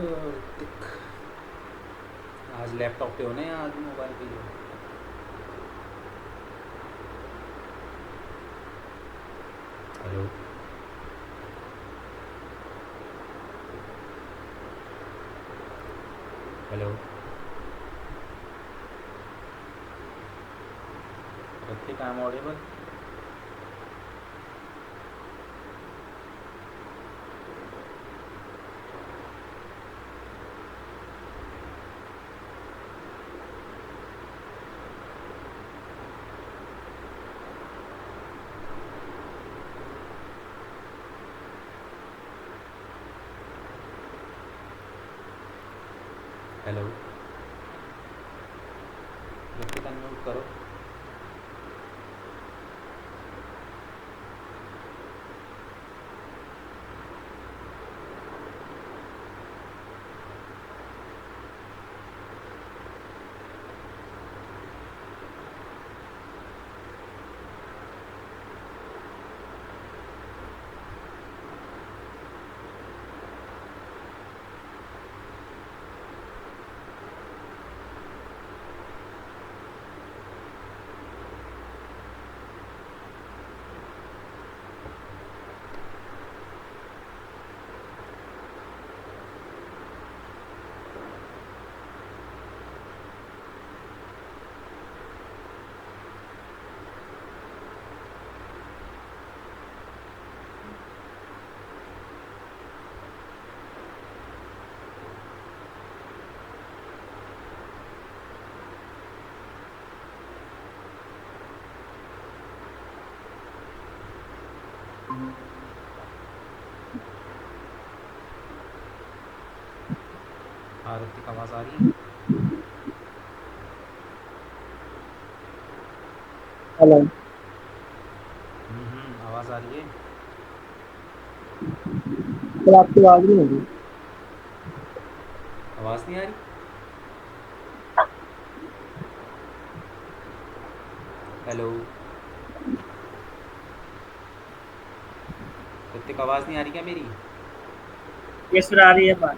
टिक। आज लैपटॉप पे हो ना या आज मोबाइल पे ही हो? Hello hello Hrithik, I am audible? Hello Hrithik, unmute करो। हाँ ऋतिक, आवाज़ आ रही है? हेलो। आवाज़ आ रही है। सर आपकी आवाज नहीं होगी। आवाज़ नहीं आ रही? हेलो ऋतिक, आवाज़ नहीं आ रही क्या मेरी? ये सर आ रही है बात।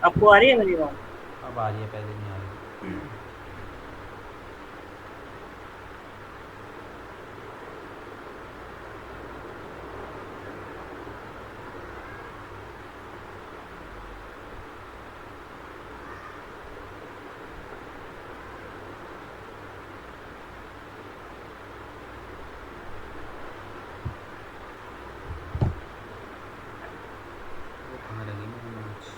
आपको आ रही है मेरी आवाज? अब आ रही है, पहले नहीं आ रही। वो कहाँ लगी मेरी नोट्स?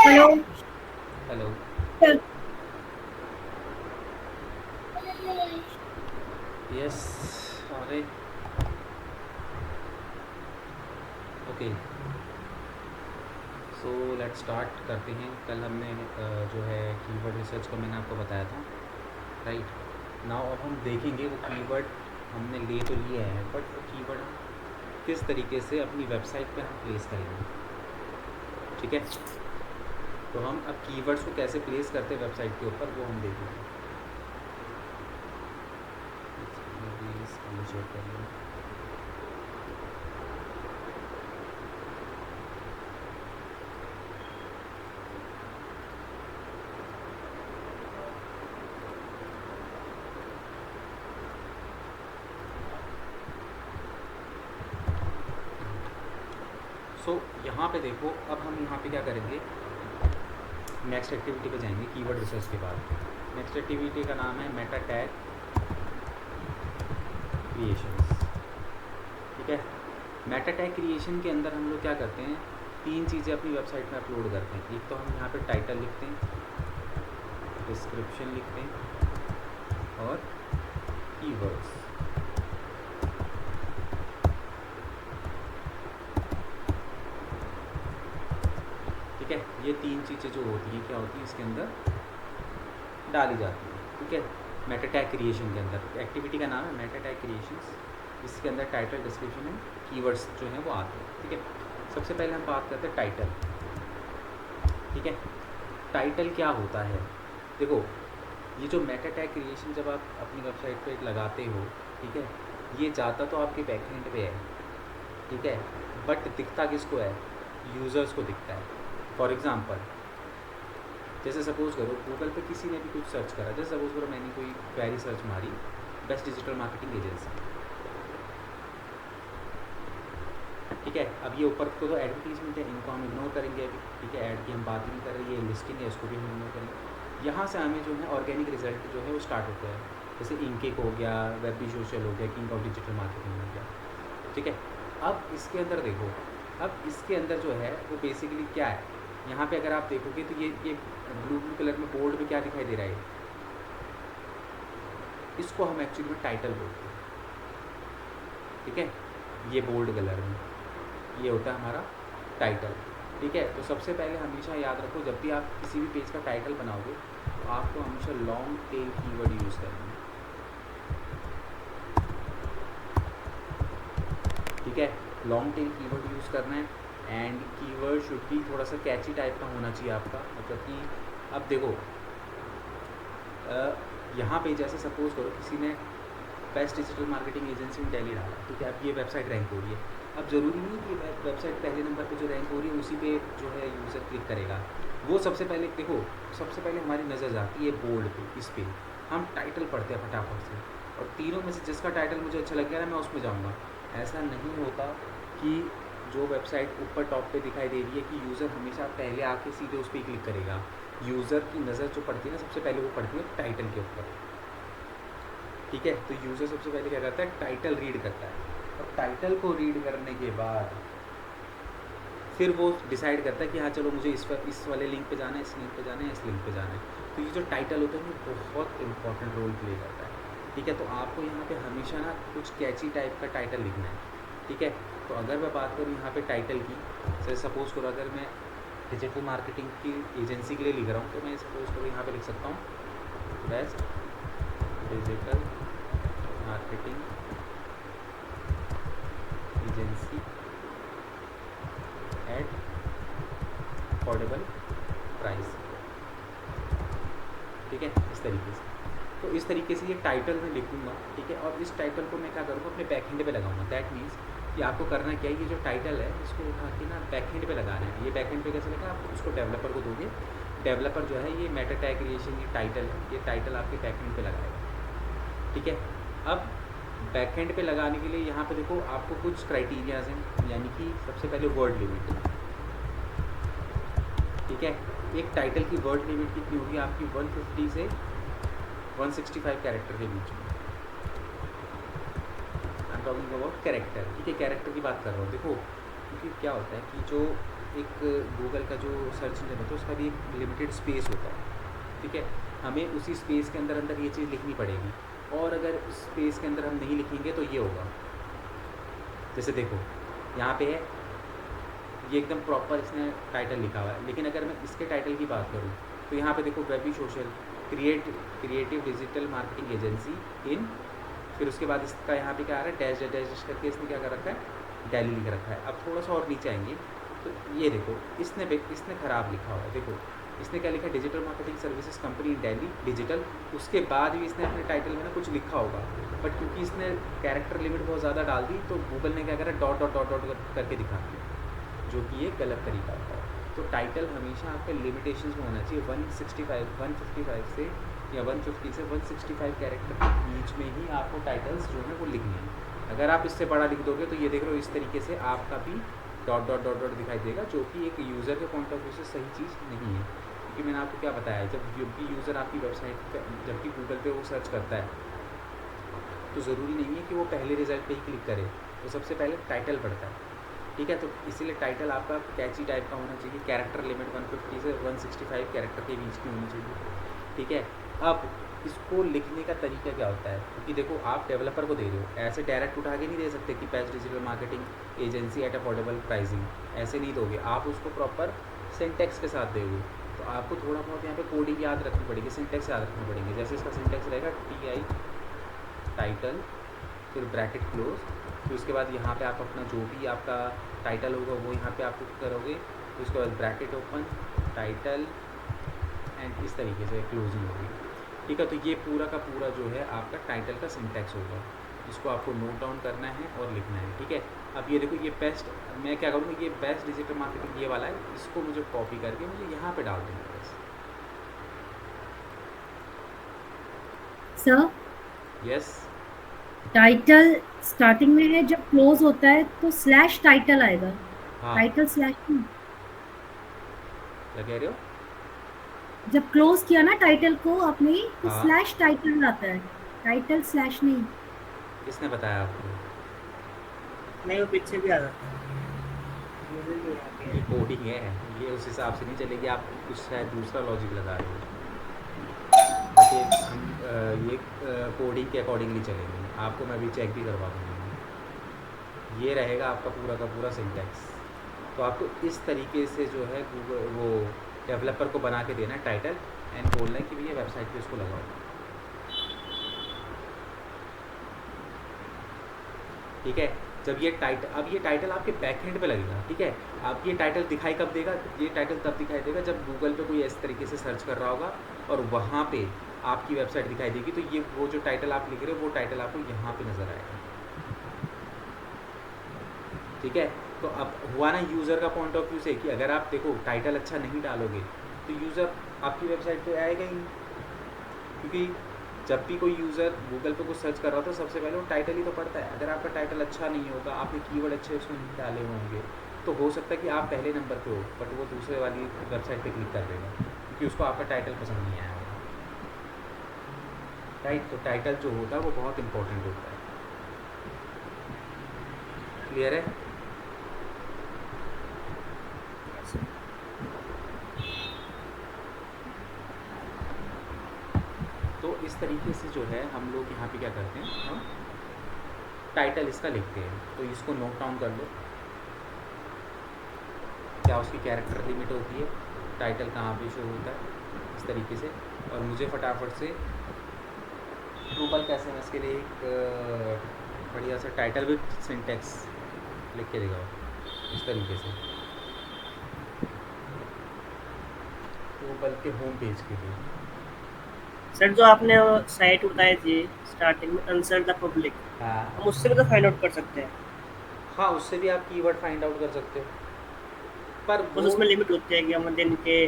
हेलो। Hello yes. अरे ओके, सो लेट्स स्टार्ट करते हैं। कल हमने जो है कीवर्ड रिसर्च को मैंने आपको बताया था, राइट। नाउ अब हम देखेंगे वो कीवर्ड हमने ले तो लिया है, बट वो कीवर्ड हम किस तरीके से अपनी वेबसाइट पे हम प्लेस करेंगे। ठीक है, तो हम अब कीवर्ड्स को कैसे प्लेस करते हैं वेबसाइट के ऊपर, वो हम देखेंगे। शेयर करिए। सो यहाँ पे देखो, अब हम यहाँ पे क्या करेंगे, नेक्स्ट एक्टिविटी पे जाएंगे कीवर्ड रिसर्च के बाद। नेक्स्ट एक्टिविटी का नाम है मेटा टैग क्रिएशंस। ठीक है, मेटा टैग क्रिएशन के अंदर हम लोग क्या करते हैं, तीन चीज़ें अपनी वेबसाइट में अपलोड करते हैं। एक तो हम यहाँ पे टाइटल लिखते हैं, डिस्क्रिप्शन लिखते हैं और कीवर्ड्स। ठीक है। ये 3 चीज़ें जो होती हैं क्या होती है इसके अंदर डाली जाती है, ठीक है। मेटा टैग क्रिएशन के अंदर एक्टिविटी का नाम है मेटा टैग क्रिएशंस। इसके अंदर टाइटल, डिस्क्रिप्शन एंड कीवर्ड्स जो हैं वो आते हैं, ठीक है। सबसे पहले हम बात करते हैं टाइटल, ठीक है। टाइटल क्या होता है? देखो, ये जो मेटा टैग क्रिएशन जब आप अपनी वेबसाइट पे लगाते हो, ठीक है, ये जाता तो आपके बैकएंड पे है, ठीक है, बट दिखता किसको है? यूज़र्स को दिखता है। फॉर एग्ज़ाम्पल, जैसे सपोज़ करो गूगल पे किसी ने भी कुछ सर्च करा, जैसे सपोज़ करो मैंने कोई क्वेरी सर्च मारी, बेस्ट डिजिटल मार्केटिंग एजेंसी, ठीक है। अब ये ऊपर को तो एडवर्टीजमेंट है, इनको हम इग्नोर करेंगे अभी, ठीक है। ऐड की हम बात ही नहीं कर रहे, ये लिस्टिंग है, इसको भी हम इग्नोर करेंगे। यहाँ से हमें जो है ऑर्गेनिक रिजल्ट जो है वो स्टार्ट होता है, जैसे इनकेक हो गया, वेबी सोशल हो गया, किंग ऑफ डिजिटल मार्केटिंग हो गया, ठीक है। अब इसके अंदर देखो, अब इसके अंदर जो है वो बेसिकली क्या है, यहाँ पे अगर आप देखोगे तो ये ब्लू कलर में बोर्ड में क्या दिखाई दे रहा है, इसको हम एक्चुअली में टाइटल बोलते हैं, ठीक है। ये बोल्ड कलर में ये होता है हमारा टाइटल, ठीक है। तो सबसे पहले हमेशा याद रखो, जब भी आप किसी भी पेज का टाइटल बनाओगे तो आपको हमेशा लॉन्ग टेल कीवर्ड यूज़ करना है, ठीक है। लॉन्ग टेल कीवर्ड यूज़ करना है, एंड कीवर्ड शुड भी थोड़ा सा कैची टाइप का होना चाहिए आपका, मतलब कि अब देखो यहाँ पे जैसे सपोज़ करो किसी ने best digital marketing agency in Delhi डाला, ठीक है। अब ये वेबसाइट रैंक हो रही है, अब ज़रूरी नहीं कि वेबसाइट पहले नंबर पे जो रैंक हो रही है उसी पे जो है यूज़र क्लिक करेगा। वो सबसे पहले देखो, सबसे पहले हमारी नज़र जाती है बोर्ड पे, इस पे हम टाइटल पढ़ते हैं फटाफट से, और तीनों में से जिसका टाइटल मुझे अच्छा लग गया ना मैं उसमें जाऊँगा। ऐसा नहीं होता कि जो वेबसाइट ऊपर टॉप पे दिखाई दे रही है कि यूज़र हमेशा पहले आके सीधे उस पर क्लिक करेगा। यूज़र की नज़र जो पड़ती है ना सबसे पहले वो पड़ती है टाइटल के ऊपर, ठीक है। तो यूज़र सबसे पहले क्या करता है, टाइटल रीड करता है, और टाइटल को रीड करने के बाद फिर वो डिसाइड करता है कि हाँ चलो मुझे इस वाले लिंक पे जाना है, इस लिंक पे जाना है, इस लिंक पे जाना है। तो ये जो टाइटल होता है वो बहुत इंपॉर्टेंट रोल प्ले करता है, ठीक है। तो आपको यहाँ पे हमेशा ना कुछ कैची टाइप का टाइटल लिखना है, ठीक है। तो अगर मैं बात करूँ यहाँ पे टाइटल की, जैसे सपोज़ करो अगर मैं डिजिटल मार्केटिंग की एजेंसी के लिए लिख रहा हूँ तो मैं सपोज़ करो यहाँ पे लिख सकता हूँ best digital marketing agency at affordable price, ठीक है, इस तरीके से। तो इस तरीके से ये टाइटल मैं लिख दूँगा, ठीक है। और इस टाइटल को मैं क्या करूँगा, अपने बैकएंड पे लगाऊंगा। दैट मीन्स कि आपको करना क्या है, ये जो टाइटल है इसको उठा के ना बैकएंड पे लगाना है। ये बैकएंड पे कैसे लगा, आप उसको डेवलपर को दोगे, डेवलपर जो है ये मेटा टैग क्रिएशन ये टाइटल है, ये टाइटल आपके बैकएंड पे लगाएगा, ठीक है। अब बैकएंड पे लगाने के लिए यहाँ पे देखो आपको कुछ क्राइटेरियाज हैं, यानी कि सबसे पहले वर्ड लिमिट, ठीक है। एक टाइटल की वर्ड लिमिट कितनी होगी आपकी, 150 से 165 कैरेक्टर के बीच में। I am talking about character, ठीक है, कैरेक्टर की बात कर रहा हूँ। देखो क्योंकि क्या होता है कि जो एक गूगल का जो सर्च इंजन होता है उसका भी एक लिमिटेड स्पेस होता है, ठीक है। हमें उसी स्पेस के अंदर अंदर ये चीज़ लिखनी पड़ेगी, और अगर उस स्पेस के अंदर हम नहीं लिखेंगे तो ये होगा, जैसे देखो यहाँ पे है ये एकदम प्रॉपर इसने टाइटल लिखा हुआ है, लेकिन अगर मैं इसके टाइटल की बात करूँ तो यहाँ पे देखो वेबी social creative digital marketing agency इन, फिर उसके बाद इसका यहाँ पे क्या आ रहा है, डैश डैश डैश करके इसने क्या कर रखा है, दिल्ली लिख रखा है। अब थोड़ा सा और नीचे आएंगे तो ये देखो इसने ख़राब लिखा हुआ है, देखो इसने क्या लिखा है, डिजिटल मार्केटिंग सर्विसेज कंपनी इन दिल्ली डिजिटल, उसके बाद भी इसने अपने टाइटल में ना कुछ लिखा होगा, बट क्योंकि इसने कैरेक्टर लिमिट बहुत ज़्यादा डाल दी तो गूगल ने क्या करा, डॉट डॉट डॉट डॉट करके दिखा दिया, जो कि ये गलत तरीका होता है। तो टाइटल हमेशा आपके लिमिटेशंस में होना चाहिए, 155 से या 150 से 165 कैरेक्टर के बीच में ही आपको टाइटल्स जो है वो लिखने हैं। अगर आप इससे बड़ा लिख दोगे तो ये देख रहे हो इस तरीके से आपका भी डॉट डॉट डॉट डॉट दिखाई देगा, जो कि एक यूज़र के पॉइंट ऑफ व्यू से सही चीज़ नहीं है। क्योंकि मैंने आपको क्या बताया, जब भी यूज़र आपकी वेबसाइट पर जब भी गूगल पे वो सर्च करता है तो ज़रूरी नहीं है कि वो पहले रिजल्ट पे ही क्लिक करे, वो सबसे पहले टाइटल पढ़ता है, ठीक है। तो इसीलिए टाइटल आपका कैची टाइप का होना चाहिए, कैरेक्टर लिमिट 150 से 165 कैरेक्टर के बीच की होनी चाहिए, ठीक है। अब इसको लिखने का तरीका क्या होता है, क्योंकि देखो आप डेवलपर को दे रहे हो, ऐसे डायरेक्ट उठा के नहीं दे सकते कि best digital marketing agency at affordable pricing, ऐसे नहीं दोगे आप उसको, प्रॉपर सिंटेक्स के साथ दोगे तो आपको थोड़ा बहुत यहाँ पे कोडिंग याद रखनी पड़ेगी, सिंटेक्स याद रखने पड़ेंगे। जैसे इसका सिंटेक्स रहेगा TI टाइटल, फिर ब्रैकेट क्लोज, फिर उसके बाद यहाँ पे आप अपना जो भी आपका टाइटल होगा वो यहाँ पे आप पुट करोगे, फिर उसके बाद ब्रैकेट ओपन, टाइटल एंड इस तरीके से क्लोजिंग होगी। ठीक है, तो ये पूरा का पूरा जो है आपका टाइटल का सिंटेक्स होगा, इसको आपको नोट डाउन करना है और लिखना है। ठीक है, अब ये देखो ये बेस्ट, मैं क्या करूँगा, ये बेस्ट डिजिटल मार्केटिंग ये वाला है, इसको मुझे कॉपी करके मुझे यहाँ पे डाल दूँगा बस। सर यस, टाइटल स्टार्टिंग में है, जब क्लोज होता है तो स्लैश टाइटल आएगा, हाँ टाइटल स्लैश नहीं। क्या कह रहे हो? जब क्लोज किया ना टाइटल को आपने तो हाँ, स्लैश टाइटल आता है, टाइटल स्लैश नहीं। किसने बताया आपको? नहीं, वो पीछे भी आ जाता है, मुझे भी आ ये गया। कोडिंग है, ये उस हिसाब से नहीं चलेगी, आप कुछ शायद दूसरा लॉजिक लगा रहे हो। बट ये हम ये कोडिंग के अकॉर्डिंगली चलेंगे, आपको मैं अभी चेक भी करवा दूँगा। ये रहेगा आपका पूरा का पूरा सिंटैक्स। तो आपको इस तरीके से जो है गूगल वो डेवलपर को बना के देना है टाइटल एंड बोलना है कि भैया वेबसाइट पे इसको लगाओ। ठीक है, जब ये टाइटल, अब ये टाइटल आपके बैक एंड पे लगेगा। ठीक है, आप ये टाइटल दिखाई कब देगा? ये टाइटल तब दिखाई देगा जब गूगल पे कोई इस तरीके से सर्च कर रहा होगा और वहाँ पे आपकी वेबसाइट दिखाई देगी, तो ये वो जो टाइटल आप लिख रहे हो वो टाइटल आपको यहाँ पे नज़र आएगा। ठीक है, तो अब हुआ ना यूज़र का पॉइंट ऑफ व्यू से कि अगर आप देखो टाइटल अच्छा नहीं डालोगे तो यूज़र आपकी वेबसाइट पे आएगा ही नहीं, क्योंकि जब भी कोई यूज़र गूगल पे कुछ सर्च कर रहा था सबसे पहले वो टाइटल ही तो पढ़ता है। अगर आपका टाइटल अच्छा नहीं होगा, आपने कीवर्ड अच्छे उसमें नहीं डाले होंगे, तो हो सकता है कि आप पहले नंबर पे हो बट वो दूसरे वाली वेबसाइट पे क्लिक कर देगा क्योंकि उसको आपका टाइटल पसंद नहीं आया होगा। राइट, तो टाइटल जो होता है वो बहुत इंपॉर्टेंट होता है। क्लियर है? तो इस तरीके से जो है हम लोग यहाँ पे क्या करते हैं, हम टाइटल इसका लिखते हैं। तो इसको नोट डाउन कर लो, क्या उसकी कैरेक्टर लिमिट होती है, टाइटल कहाँ पे शो होता है, इस तरीके से। और मुझे फटाफट से गूगल का SMS के लिए एक बढ़िया सा टाइटल विद सिंटेक्स लिख के दिखाओ इस तरीके से, गूगल के होम पेज के लिए। सर जो आपने वो साइट बताई थी स्टार्टिंग में, आंसर द पब्लिक, हाँ हम उससे भी तो फाइंड आउट कर सकते हैं। हाँ, उससे भी आप कीवर्ड फाइंड आउट कर सकते हो, पर बस वो उसमें लिमिट होती है कि हम दिन के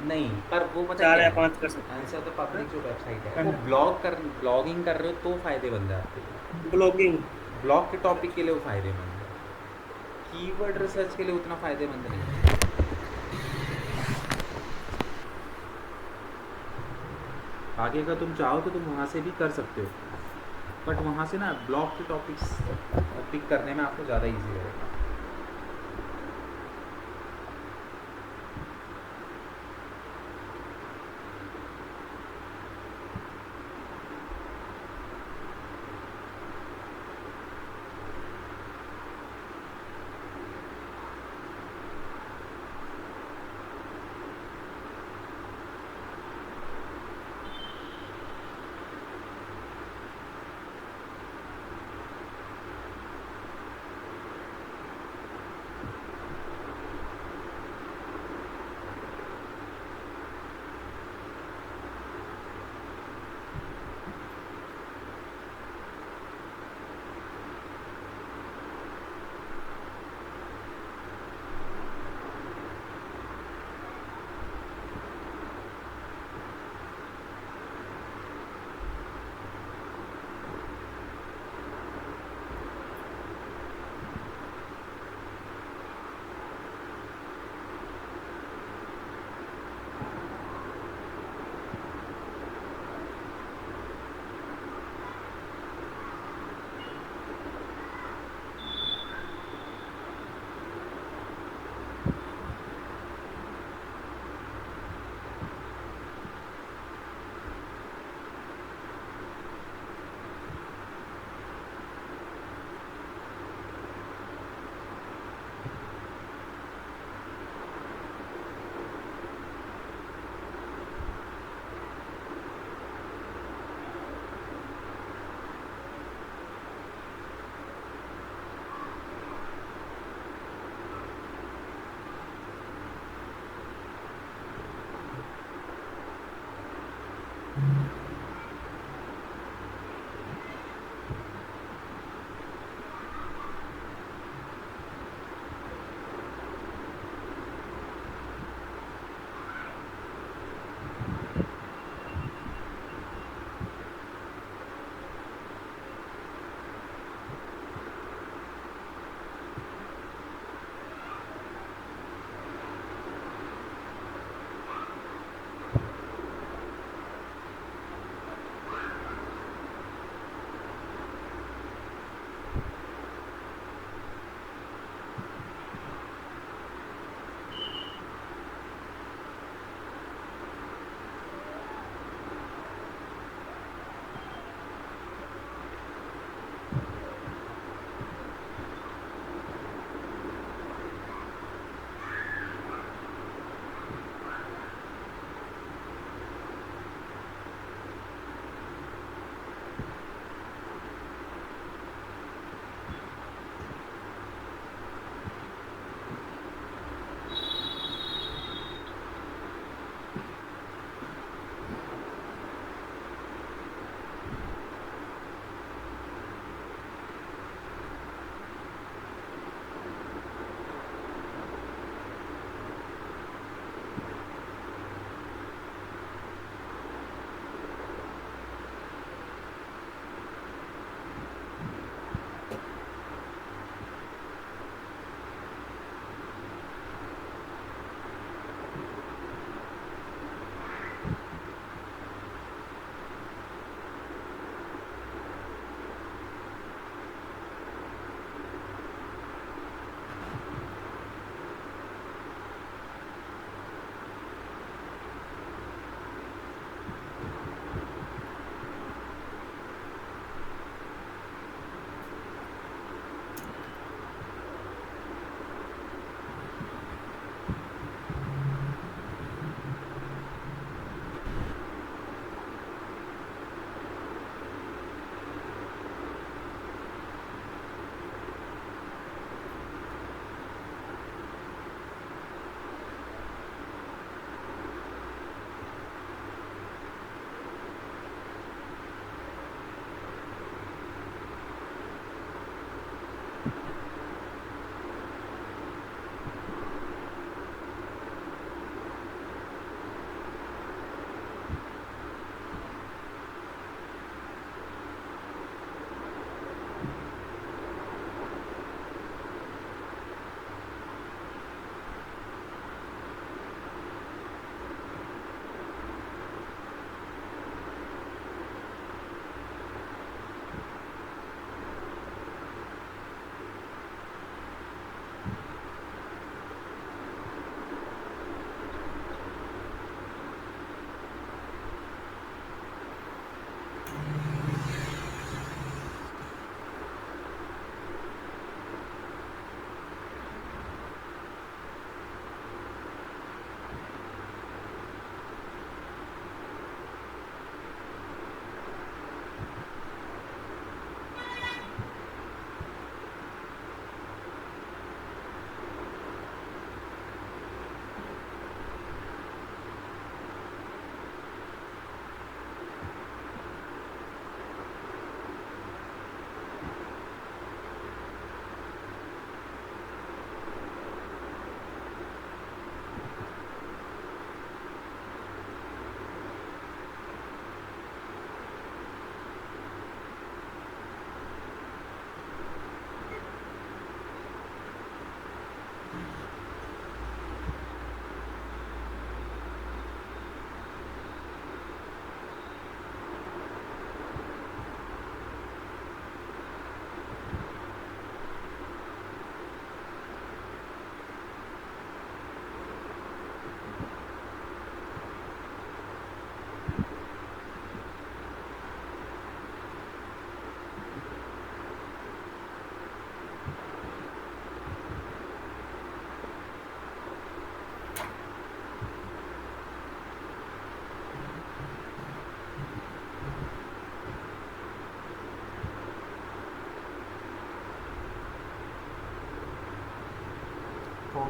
नहीं, पर वो पता 4 क्या या है, 5 कर सकते आंसर द पब्लिक जो वेबसाइट है हाँ। वो ब्लॉगिंग कर रहे हो तो फ़ायदेमंद है आपके लिए। हैं। ब्लॉगिंग, ब्लॉग के टॉपिक के लिए वो फ़ायदेमंद है, कीवर्ड रिसर्च के लिए उतना फ़ायदेमंद नहीं है। आगे अगर तुम चाहो तो तुम वहाँ से भी कर सकते हो, बट वहाँ से ना ब्लॉग के टॉपिक्स पिक करने में आपको ज़्यादा ईजी रहेगा।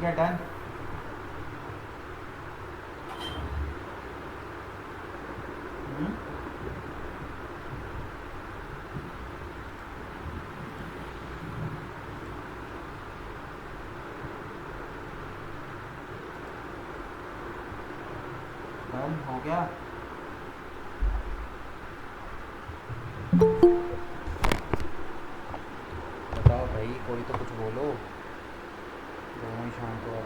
गया डन। डन हो गया। बताओ भाई, कोई तो कुछ बोलो, दोनों ही शांत हो।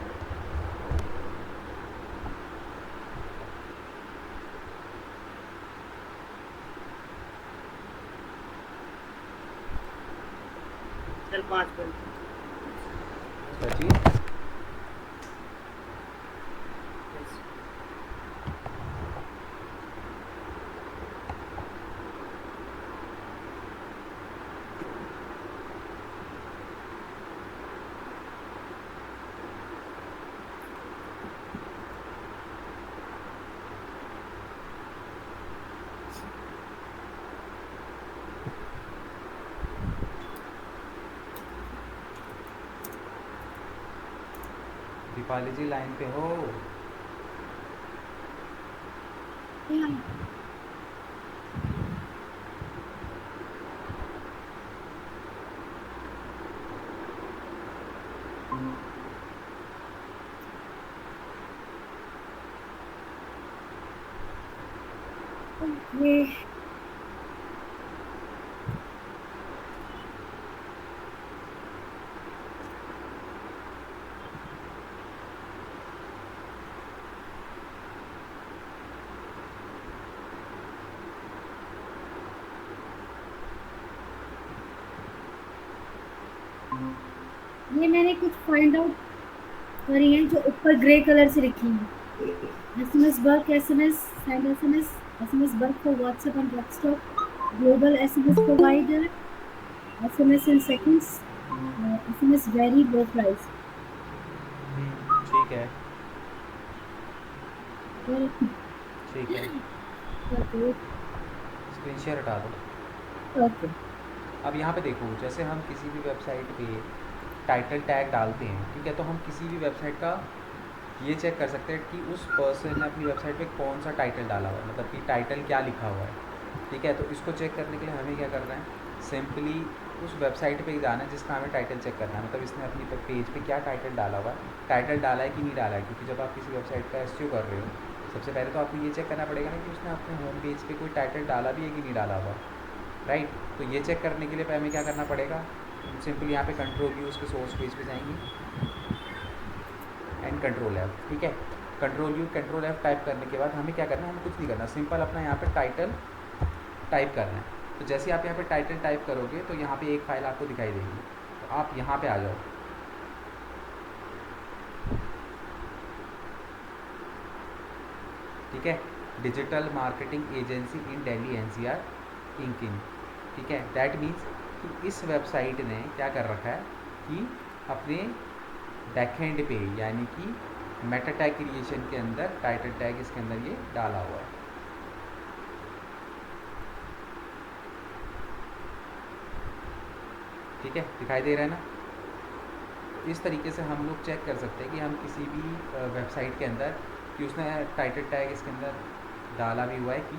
Sir 5 minute. सची Yes. दीपाली जी लाइन पे हो? ये ये मैंने कुछ फाइंड आउट करी है जो ऊपर ग्रे कलर से लिखी है। SMS work, SMS send, SMS work for WhatsApp and desktop, global SMS provider, SMS in seconds, SMS very low price. ठीक है, ठीक है, ओके स्क्रीन शेयर हटा दो। ओके अब यहाँ पे देखो, जैसे हम किसी भी वेबसाइट पे टाइटल टैग डालते हैं, ठीक है, तो हम किसी भी वेबसाइट का ये चेक कर सकते हैं कि उस पर्सन ने अपनी वेबसाइट पे कौन सा टाइटल डाला हुआ है, मतलब कि टाइटल क्या लिखा हुआ है। ठीक है, तो इसको चेक करने के लिए हमें क्या करना है, सिंपली उस वेबसाइट पे जाना है जिसका हमें टाइटल चेक करना है, मतलब इसने अपनी पेज पे क्या टाइटल डाला हुआ है, टाइटल डाला है कि नहीं डाला है। क्योंकि जब आप किसी वेबसाइट का एसईओ कर रहे हो, सबसे पहले तो आपको ये चेक करना पड़ेगा ना कि उसने अपने होम पेज पे कोई टाइटल डाला भी है कि नहीं डाला हुआ, राइट। तो ये चेक करने के लिए हमें क्या करना पड़ेगा, सिंपली यहाँ पे कंट्रोल यू उसके सोर्स पेज पे जाएंगे एंड कंट्रोल एफ, ठीक है। Control you control F type करने के बाद हमें क्या करना है, हमें कुछ नहीं करना, सिंपल अपना यहाँ पे टाइटल टाइप करना है। तो जैसे ही आप यहाँ पे टाइटल टाइप करोगे तो यहाँ पे एक फाइल आपको दिखाई देगी, तो आप यहाँ पे आ जाओ। ठीक है, digital marketing agency in Delhi NCR ink इन, ठीक है। दैट मीन्स कि इस वेबसाइट ने क्या कर रखा है कि अपने बैकएंड पे, यानी कि मेटा टैग क्रिएशन के अंदर टाइटल टैग इसके अंदर ये डाला हुआ है। ठीक है, दिखाई दे रहा है ना। इस तरीके से हम लोग चेक कर सकते हैं कि हम किसी भी वेबसाइट के अंदर कि उसने टाइटल टैग इसके अंदर डाला भी हुआ है कि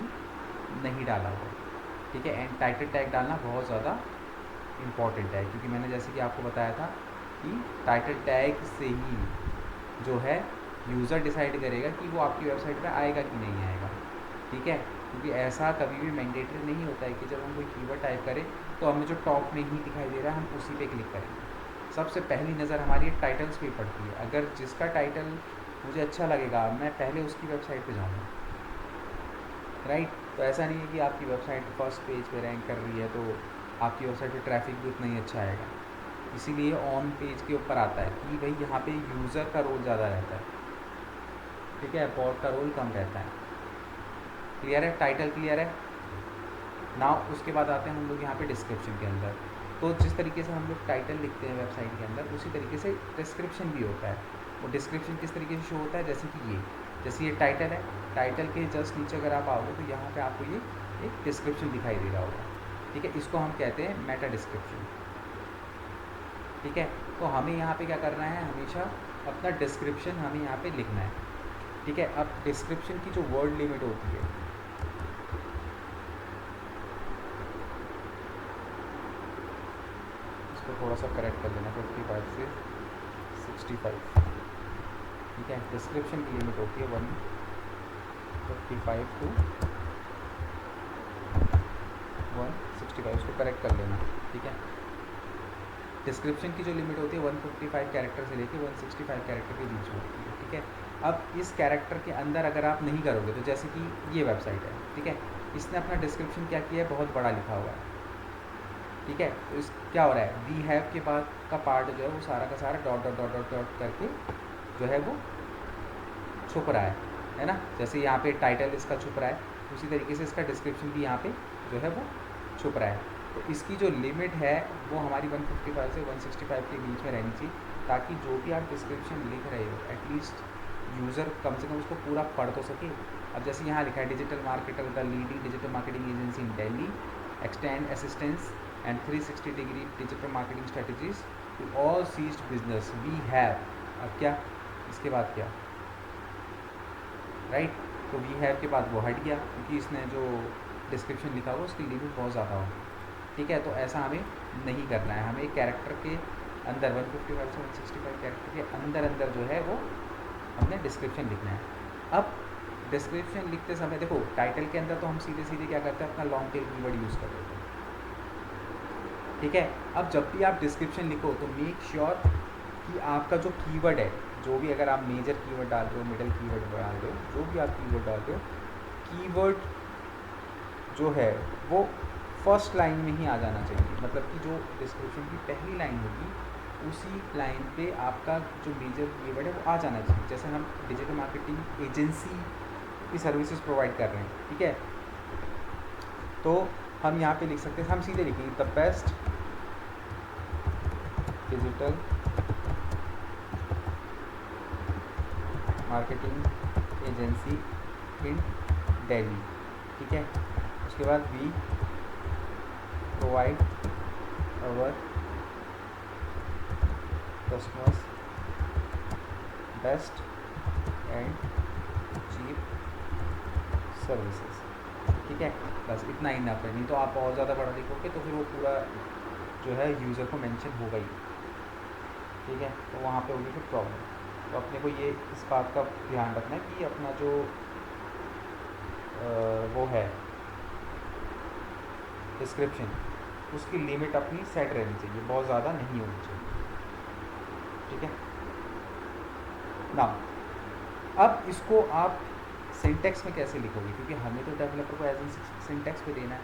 नहीं डाला हुआ है। ठीक है, एंड टाइटल टैग डालना बहुत ज़्यादा इम्पॉर्टेंट है, क्योंकि मैंने जैसे कि आपको बताया था कि टाइटल टैग से ही जो है यूज़र डिसाइड करेगा कि वो आपकी वेबसाइट पे आएगा कि नहीं आएगा। ठीक है, क्योंकि ऐसा कभी भी मैंडेटरी नहीं होता है कि जब हम कोई कीवर्ड टाइप करें तो हमें जो टॉप में ही दिखाई दे रहा है हम उसी पे क्लिक करेंगे। सबसे पहली नज़र हमारी टाइटल्स पे पड़ती है। अगर जिसका टाइटल मुझे अच्छा लगेगा मैं पहले उसकी वेबसाइट पे जाऊँगा, राइट। तो ऐसा नहीं है कि आपकी वेबसाइट फर्स्ट पेज पे रैंक कर रही है तो आपकी वेबसाइट पे ट्रैफिक भी उतना ही अच्छा आएगा। इसीलिए ऑन पेज के ऊपर आता है कि भाई यहाँ पे यूज़र का रोल ज़्यादा रहता है, ठीक है, बॉट का रोल कम रहता है। क्लियर है, टाइटल क्लियर है ना। उसके बाद आते हैं हम लोग यहाँ पे डिस्क्रिप्शन के अंदर। तो जिस तरीके से हम लोग टाइटल लिखते हैं वेबसाइट के अंदर, उसी तरीके से डिस्क्रिप्शन भी होता है। वो डिस्क्रिप्शन किस तरीके से शो होता है, जैसे ये टाइटल है, टाइटल के जस्ट नीचे अगर आप आओगे तो यहाँ पे आपको ये एक डिस्क्रिप्शन दिखाई दे रहा होगा। ठीक है, इसको हम कहते हैं मेटा डिस्क्रिप्शन। ठीक है, तो हमें यहाँ पे क्या करना है, हमेशा अपना डिस्क्रिप्शन हमें यहाँ पे लिखना है, ठीक है। अब डिस्क्रिप्शन की जो वर्ड लिमिट होती है, इसको थोड़ा सा करेक्ट कर देना, 55 से 65, ठीक है। डिस्क्रिप्शन की लिमिट होती है 155 टू 165, उसको करेक्ट कर लेना, ठीक है। डिस्क्रिप्शन की जो लिमिट होती है 155 कैरेक्टर से लेके 165 कैरेक्टर के बीच में होती है, ठीक है। अब इस कैरेक्टर के अंदर अगर आप नहीं करोगे, तो जैसे कि ये वेबसाइट है, ठीक है, इसने अपना डिस्क्रिप्शन क्या किया है, बहुत बड़ा लिखा हुआ है, ठीक है। तो इस क्या हो रहा है, वी हैव के बाद का पार्ट जो है वो सारा का सारा dot dot dot dot dot करके जो है वो छुप रहा है ना। जैसे यहाँ पे टाइटल इसका छुप रहा है, उसी तरीके से इसका डिस्क्रिप्शन भी यहाँ पे जो है वो छुप रहा है। तो इसकी जो लिमिट है वो हमारी 155 से 165 के बीच में रहनी चाहिए, ताकि जो भी आप डिस्क्रिप्शन लिख रहे हो एटलीस्ट यूज़र कम से कम उसको पूरा पढ़ तो सके। अब जैसे यहाँ लिखा है digital marketer the leading digital marketing agency in Delhi, extend assistance and 360 degree digital marketing strategies to all sized business we have. अब क्या, इसके बाद क्या, राइट। तो वी हैव के बाद वो हट गया, क्योंकि इसने जो डिस्क्रिप्शन लिखा हुआ उसकी लिमिट बहुत ज़्यादा हो, ठीक है। तो ऐसा हमें नहीं करना है, हमें कैरेक्टर के अंदर 155 से 165 कैरेक्टर के अंदर अंदर जो है वो हमने डिस्क्रिप्शन लिखना है। अब डिस्क्रिप्शन लिखते समय देखो, टाइटल के अंदर तो हम सीधे सीधे क्या करते हैं, अपना लॉन्ग टेल कीवर्ड यूज़ कर देते हैं, ठीक है। अब जब भी आप डिस्क्रिप्शन लिखो तो मेक श्योर कि आपका जो कीवर्ड है, जो भी अगर आप मेजर कीवर्ड डाल रहे हो, मिडिल कीवर्ड डाल रहे हो, जो भी आप कीवर्ड डाल रहे हो, कीवर्ड जो है वो फर्स्ट लाइन में ही आ जाना चाहिए। मतलब कि जो डिस्क्रिप्शन की पहली लाइन होगी उसी लाइन पे आपका जो मेजर कीवर्ड है वो आ जाना चाहिए। जैसे हम डिजिटल मार्केटिंग एजेंसी की सर्विसेज प्रोवाइड कर रहे हैं, ठीक है, तो हम यहाँ पे लिख सकते हैं, हम सीधे लिखेंगे the best digital marketing agency in Delhi, ठीक है। उसके बाद we provide our customers best and cheap services, ठीक है। बस इतना ही इनफ है, नहीं तो आप बहुत ज़्यादा बड़ा लिखोगे तो फिर वो पूरा जो है यूज़र को मेंशन होगा ही, ठीक है। तो वहाँ पे होगी फिर प्रॉब्लम। तो अपने को ये इस बात का ध्यान रखना है कि अपना जो वो है डिस्क्रिप्शन, उसकी लिमिट अपनी सेट रहनी चाहिए, बहुत ज़्यादा नहीं होनी चाहिए, ठीक है ना। अब इसको आप सिंटेक्स में कैसे लिखोगे, क्योंकि हमें तो डेवलपर को एज ए सिंटेक्स पे देना है।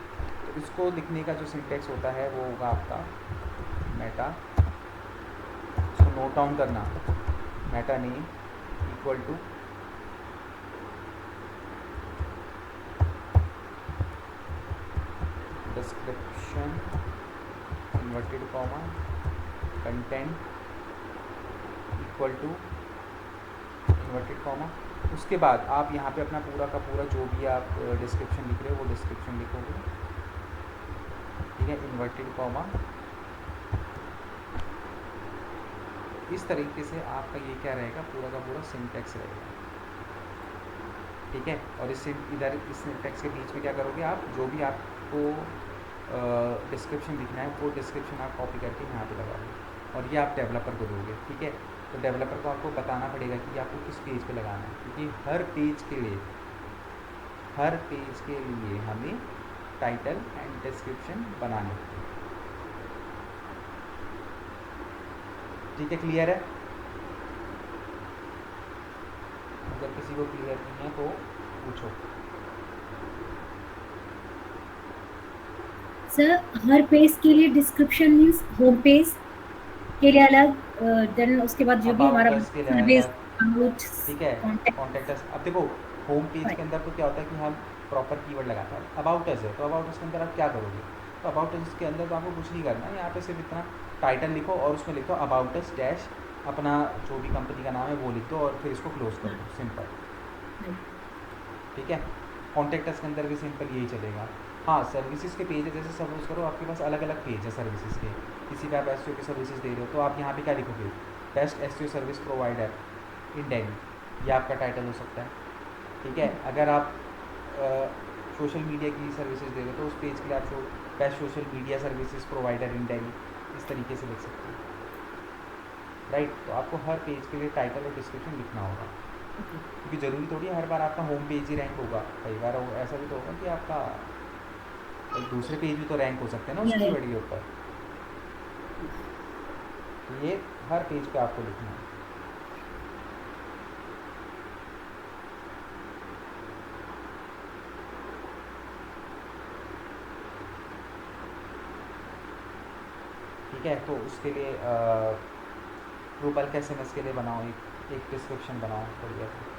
तो इसको लिखने का जो सिंटेक्स होता है वो होगा आपका मेटा, इसको नोट डाउन करना, meta name equal to description inverted comma content equal to inverted comma. उसके बाद आप यहाँ पे अपना पूरा का पूरा जो भी आप डिस्क्रिप्शन लिख रहे हो वो डिस्क्रिप्शन लिखोगे, ठीक है, इन्वर्टेड कॉमा। इस तरीके से आपका ये क्या रहेगा, पूरा का पूरा सिंटेक्स रहेगा, ठीक है। और इससे इधर इस सिंटेक्स के बीच में क्या करोगे आप, जो भी आपको डिस्क्रिप्शन लिखना है वो डिस्क्रिप्शन आप कॉपी करके यहाँ पे लगाओगे और ये आप डेवलपर को दोगे, ठीक है। तो डेवलपर को आपको बताना पड़ेगा कि आपको किस पेज पे लगाना है, क्योंकि हर पेज के लिए हमें टाइटल एंड डिस्क्रिप्शन बनाने हैं, ठीक है। क्लियर है? अगर किसी को क्लियर नहीं है तो पूछो। सर हर पेज के लिए डिस्क्रिप्शन मीन्स होम पेज के लिए अलग, देन उसके बाद जो भी हमारा सर्विस, ठीक है, कॉन्टैक्ट अस। अब देखो होम पेज के अंदर तो क्या होता है कि हम प्रॉपर कीवर्ड लगाते हैं। अबाउट अस है तो अबाउट अस के अंदर आप क्या करोगे, तो अबाउट अस के अंदर तो आपको कुछ नहीं करना है, यहाँ पे सिर्फ इतना टाइटल लिखो और उसमें लिखो अबाउट अस डैश अपना जो भी कंपनी का नाम है वो लिख दो और फिर इसको क्लोज कर दो, सिंपल, ठीक है। कॉन्टैक्ट अस के अंदर भी सिंपल यही चलेगा। हाँ, सर्विसेज के पेज है, जैसे सपोज करो आपके पास अलग अलग पेज है सर्विसेज के, किसी का आप एसईओ की सर्विसेज दे रहे हो तो आप यहाँ पे क्या लिखोगे, best SEO service provider in Delhi, ये आपका टाइटल हो सकता है। ठीक है, अगर आप सोशल मीडिया की सर्विसेज दे रहे हो तो उस पेज के लिए आप best social media services provider in Delhi इस तरीके से लिख सकते हैं, राइट। तो आपको हर पेज के लिए टाइटल और डिस्क्रिप्शन लिखना होगा, क्योंकि ज़रूरी थोड़ी है हर बार आपका होम पेज ही रैंक होगा, कई बार ऐसा भी तो होगा कि आपका एक दूसरे पेज भी तो रैंक हो सकते हैं ना उस Yeah, कीवर्ड के ऊपर। तो ये हर पेज पे आपको लिखना है। ठीक है, तो उसके लिए Drupal के SMS के लिए बनाओ एक डिस्क्रिप्शन बनाओ बढ़िया सा।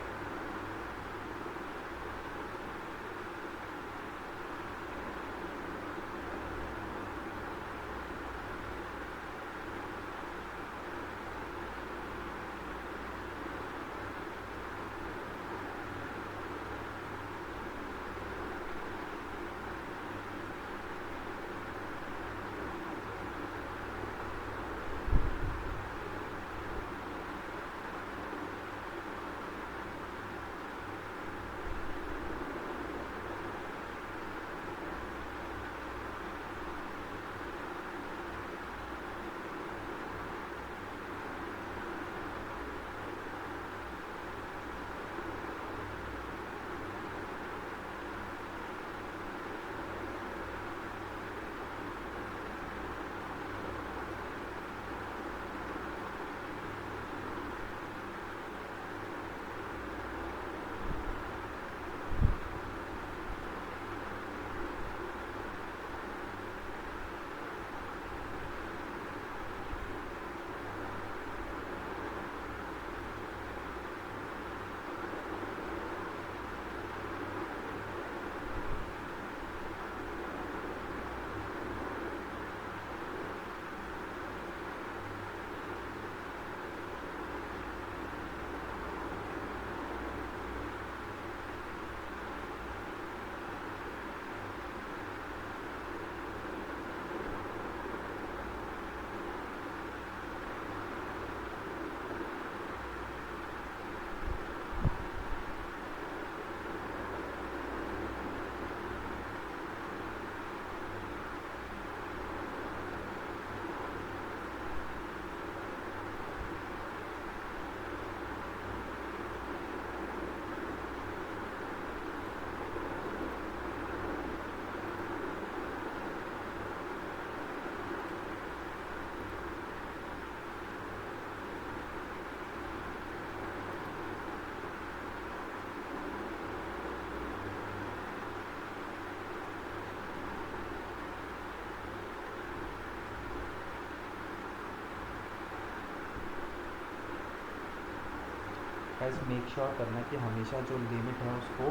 गाइस मेक श्योर करना कि हमेशा जो लिमिट है उसको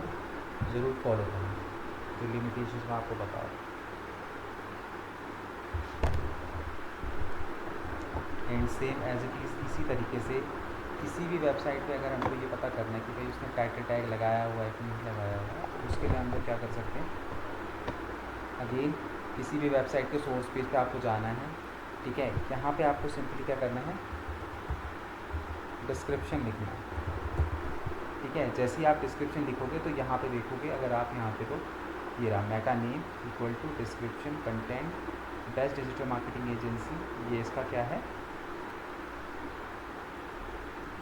ज़रूर फॉलो करना, जो लिमिटेशंस मैं आपको बता रहा हूँ। And same as it is इसी तरीके से किसी भी वेबसाइट पे अगर हमको ये पता करना है कि भाई उसने टाइटल टैग लगाया हुआ है कि नहीं लगाया हुआ है, तो उसके लिए हम लोग क्या कर सकते हैं, अगेन किसी भी वेबसाइट के सोर्स पेज पे आपको जाना है। ठीक है, यहाँ पे आपको सिंपली क्या करना है, डिस्क्रिप्शन लिखना है। ठीक है, जैसे ही आप डिस्क्रिप्शन लिखोगे तो यहाँ पे देखोगे, अगर आप यहाँ पे तो ये रहा meta name equal to description content best digital marketing agency, ये इसका क्या है,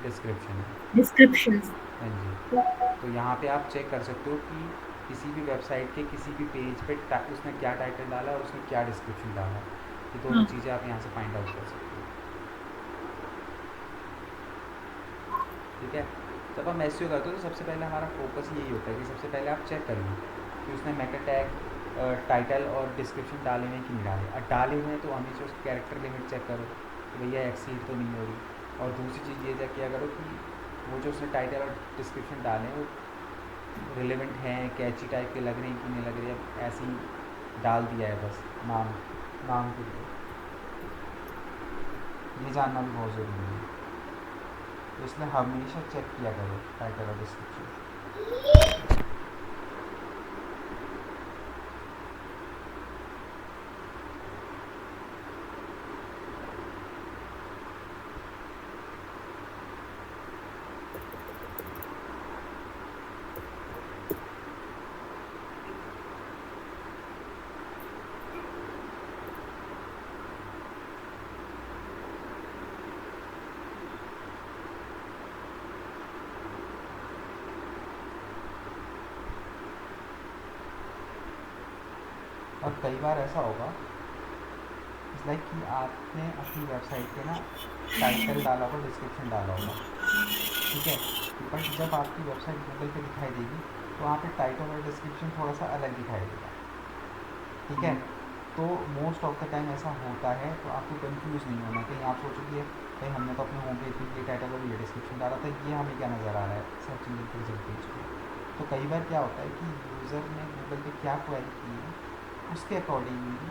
डिस्क्रिप्शन है। descriptions. हाँ जी, तो यहाँ पे आप चेक कर सकते हो कि किसी भी वेबसाइट के किसी भी पेज पे उसने क्या टाइटल डाला और उसने क्या डिस्क्रिप्शन डाला, ये दोनों हाँ, चीज़ें आप यहाँ से फाइंड आउट कर सकते हो। ठीक है, जब हम एसईओ करते हो तो सबसे पहले हमारा फोकस यही होता है कि सबसे पहले आप चेक करिए कि उसने मेटा टैग टाइटल और डिस्क्रिप्शन डाले हैं कि नहीं डाले। और डाले हुए हैं तो हमेशा उसकी कैरेक्टर लिमिट चेक करो कि भैया एक्सीड तो नहीं हो रही। और दूसरी चीज़ ये चेक किया करो कि वो जो उसने टाइटल और डिस्क्रिप्शन डाले हैं वो रिलेवेंट हैं, कैची टाइप के लग रहे हैं कि नहीं लग रहे, अब ऐसे ही डाल दिया है बस नाम के लिए, ये जानना भी बहुत ज़रूरी है। तो इसलिए हमेशा चेक किया करो टाइटल और डिस्क्रिप्शन। और कई बार ऐसा होगा इट्स लाइक कि आपने अपनी वेबसाइट पे ना टाइटल डाला होगा, डिस्क्रिप्शन डाला होगा, ठीक है, बट जब आपकी वेबसाइट गूगल पे दिखाई देगी तो वहाँ पे टाइटल और डिस्क्रिप्शन थोड़ा सा अलग दिखाई देगा, ठीक है। तो मोस्ट ऑफ द टाइम ऐसा होता है, तो आपको कंफ्यूज नहीं होना, कहीं आप सोचोगे भाई हमने तो अपने होम पेज पे ये टाइटल और ये डिस्क्रिप्शन डाला था, ये हमें क्या नज़र आ रहा है सर्च इंजन के रिजल्ट पेज पे। तो कई बार क्या होता है कि यूज़र ने गूगल पे क्या क्वेरी की है उसके अकॉर्डिंगली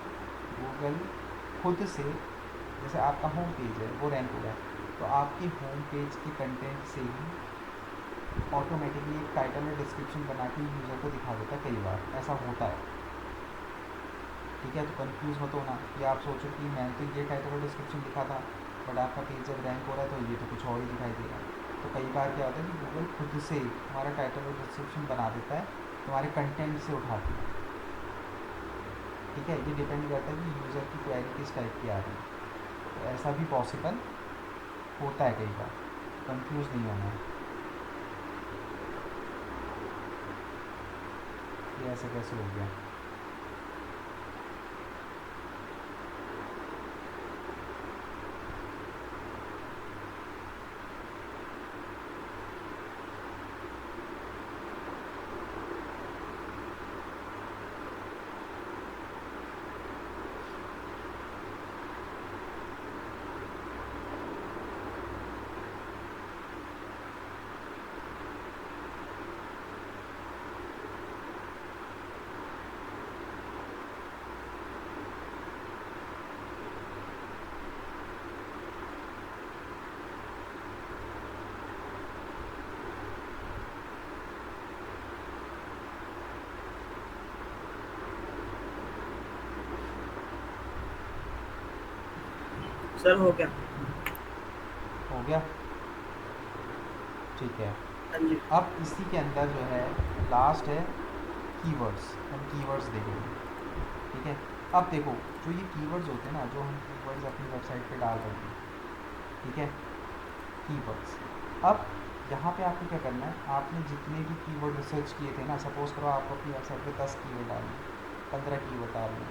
गूगल खुद से, जैसे आपका होम पेज है वो रैंक हो रहा है, तो आपके होम पेज के कंटेंट से ही ऑटोमेटिकली एक टाइटल और डिस्क्रिप्शन बना के यूज़र को दिखा देता है, कई बार ऐसा होता है, ठीक है। तो कंफ्यूज मत होना कि आप सोचो कि मैंने तो ये टाइटल और डिस्क्रिप्शन लिखा था, बट आपका पेज जब रैंक हो रहा है तो ये तो कुछ और ही दिखाई देगा। तो कई बार क्या होता है कि गूगल खुद से हमारा टाइटल और डिस्क्रिप्शन बना देता है तुम्हारे कंटेंट से उठा के, ठीक है। ये डिपेंड करता है कि यूज़र की क्वेरी किस टाइप की आ रही है, तो ऐसा भी पॉसिबल होता है कई बार, कंफ्यूज नहीं होना है कि ऐसे कैसे हो गया। सर हो गया। हो गया, ठीक है। हाँ जी। अब इसी के अंदर जो है लास्ट है कीवर्ड्स, हम कीवर्ड्स देखेंगे, ठीक है। अब देखो जो ये कीवर्ड्स होते हैं ना, जो हम कीवर्ड्स अपनी वेबसाइट पे डाल रहे हैं, ठीक है, कीवर्ड्स। अब यहाँ पे आपको क्या करना है, आपने जितने भी कीवर्ड रिसर्च किए थे ना, सपोज़ करो आप अपनी वेबसाइट पे 10 कीवर्ड डालें, 15 कीवर्ड डालें,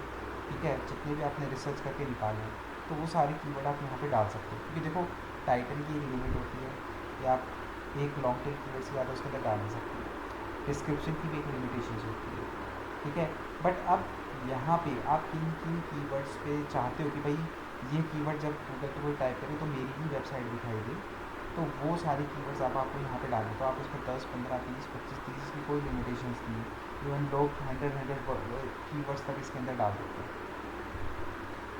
ठीक है, जितने भी आपने रिसर्च करके निकाले हैं, तो वो सारे कीवर्ड आप यहाँ पे डाल सकते हो, क्योंकि देखो टाइटल की एक लिमिट होती है कि आप एक लॉन्ग टेल कीवर्ड से ज़्यादा उसके अंदर डाल नहीं सकते, डिस्क्रिप्शन की भी एक लिमिटेशन होती है, ठीक है। बट अब यहाँ पे आप किन किन कीवर्ड्स पे चाहते हो कि भाई ये कीवर्ड जब गूगल पे कोई टाइप करे तो मेरी ही वेबसाइट दिखाई दे, तो वो सारे कीवर्ड्स आप आपको यहाँ पे डालें, तो आप इसमें 10, 15, 20, 25, 30 की कोई लिमिटेशंस नहीं है, इवन लोग 100 कीवर्ड्स तक इसके अंदर डाल देते हैं,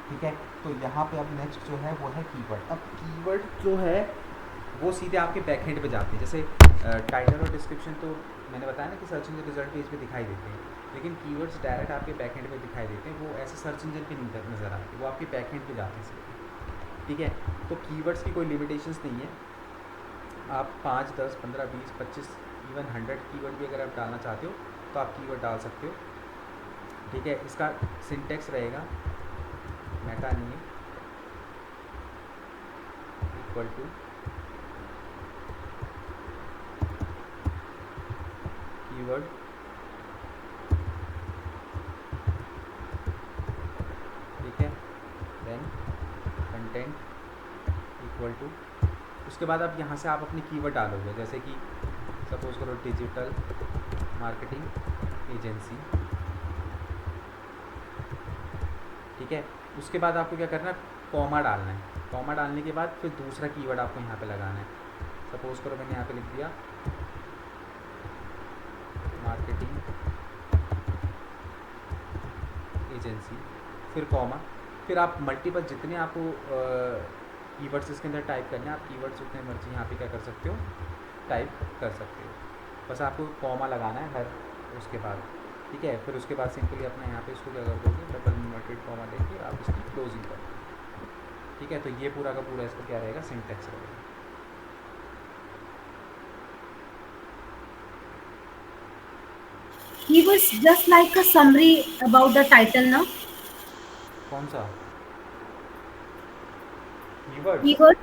ठीक है। तो यहाँ पे अब नेक्स्ट जो है वो है कीवर्ड। अब कीवर्ड जो है वो सीधे आपके बैकएंड पे जाते हैं, जैसे टाइटल और डिस्क्रिप्शन तो मैंने बताया ना कि सर्च इंजन रिजल्ट पेज पे दिखाई देते हैं, लेकिन कीवर्ड्स डायरेक्ट आपके बैकएंड पे दिखाई देते हैं, वो ऐसे सर्च इंजन पे नहीं नज़र आते, वो आपके बैकएंड पे जाते हैं सीधे, ठीक है। तो कीवर्ड्स की कोई लिमिटेशंस नहीं है, आप 5, 10, 15, 20, 25, इवन 100 कीवर्ड भी अगर आप डालना चाहते हो तो आप कीवर्ड डाल सकते हो, ठीक है। इसका सिंटेक्स रहेगा मेटा नहीं है, इक्वल टू कीवर्ड ठीक है, देन कंटेंट इक्वल टू, उसके बाद अब यहाँ से आप अपनी कीवर्ड डालोगे, जैसे कि सपोज करो डिजिटल मार्केटिंग एजेंसी, ठीक है। उसके बाद आपको क्या करना है, कॉमा डालना है, कॉमा डालने के बाद फिर दूसरा कीवर्ड आपको यहाँ पे लगाना है, सपोज करो मैंने यहाँ पे लिख दिया मार्केटिंग एजेंसी, फिर कॉमा, फिर आप मल्टीपल जितने आपको कीवर्ड्स इसके अंदर टाइप करने हैं, आप कीवर्ड्स उतने मर्जी यहाँ पे क्या कर सकते हो, टाइप कर सकते हो, बस आपको कॉमा लगाना है हर उसके बाद, ठीक है। फिर उसके बाद सिंपली अपना यहाँ पे इसको क्या कर दोगे, डबल इन्वर्टेड कॉमा लेके आप इसकी क्लोजिंग कर दोगे, ठीक है। तो ये पूरा का पूरा इसका क्या रहेगा, सिंटेक्स रहेगा। He was just like a summary about the title, ना? कौन सा कीवर्ड्स? कीवर्ड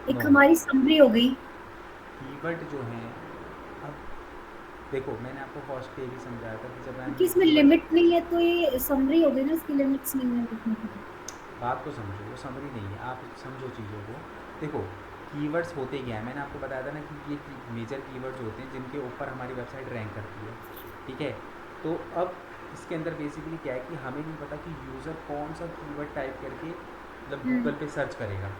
एक नो, हमारी समरी हो गई। कीवर्ड जो हैं, अब देखो मैंने आपको फर्स्ट पे भी समझाया था कि जब हम क्योंकि इसमें लिमिट नहीं है तो ये समरी हो गई ना, इसकी लिमिट्स नहीं है लिखने की। बात को समझो, वो समरी नहीं है, आप समझो चीज़ों को। देखो कीवर्ड्स होते क्या है, मैंने आपको बताया था ना कि ये मेजर कीवर्ड्स होते हैं जिनके ऊपर हमारी वेबसाइट रैंक करती है, ठीक है। तो अब इसके अंदर बेसिकली क्या है कि हमें नहीं पता कि यूज़र कौन सा कीवर्ड टाइप करके मतलब गूगल पे सर्च करेगा,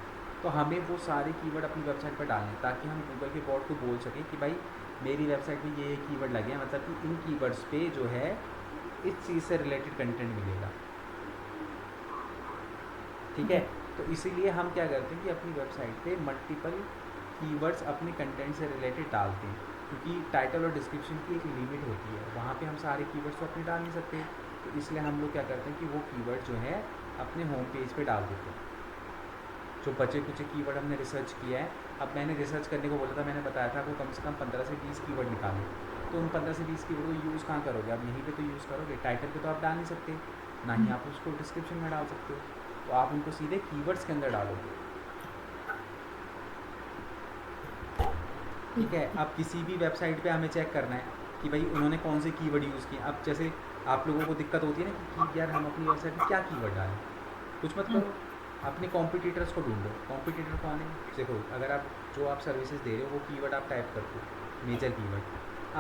तो हमें वो सारे कीवर्ड अपनी वेबसाइट पर डालने ताकि हम गूगल के बॉट को बोल सकें कि भाई मेरी वेबसाइट में ये कीवर्ड लगे हैं, मतलब कि इन कीवर्ड्स पे जो है इस चीज़ से रिलेटेड कंटेंट मिलेगा, ठीक है। तो इसीलिए हम क्या करते हैं कि अपनी वेबसाइट पे मल्टीपल कीवर्ड्स अपने कंटेंट से रिलेटेड डालते हैं, क्योंकि टाइटल और डिस्क्रिप्शन की एक लिमिट होती है, वहाँ पे हम सारे कीवर्ड्स तो अपने डाल नहीं सकते। तो इसलिए हम लोग क्या करते हैं कि वो कीवर्ड जो है अपने होम पेज पे डाल देते हैं, जो बचे कुछ कीवर्ड हमने रिसर्च किया है। अब मैंने रिसर्च करने को बोला था, मैंने बताया था आपको कम से कम 15 से 20 कीवर्ड निकालो, तो उन 15 से 20 कीवर्ड को यूज़ कहाँ करोगे, आप यहीं पे तो यूज़ करोगे, टाइटल पे तो आप डाल नहीं सकते, ना ही आप उसको डिस्क्रिप्शन में डाल सकते हो, तो आप उनको सीधे कीवर्ड्स के अंदर डालोगे, ठीक है। अब किसी भी वेबसाइट पे हमें चेक करना है कि भाई उन्होंने कौन से कीवर्ड यूज़ किए। अब जैसे आप लोगों को दिक्कत होती है ना कि यार हम अपनी वेबसाइट में क्या कीवर्ड डालें, कुछ मत करो, अपने कॉम्पिटिटर्स को ढूंढो। कॉम्पिटिटर कौन है, देखो अगर आप जो आप सर्विसेज दे रहे हो वो कीवर्ड आप टाइप करते हो, मेजर कीवर्ड,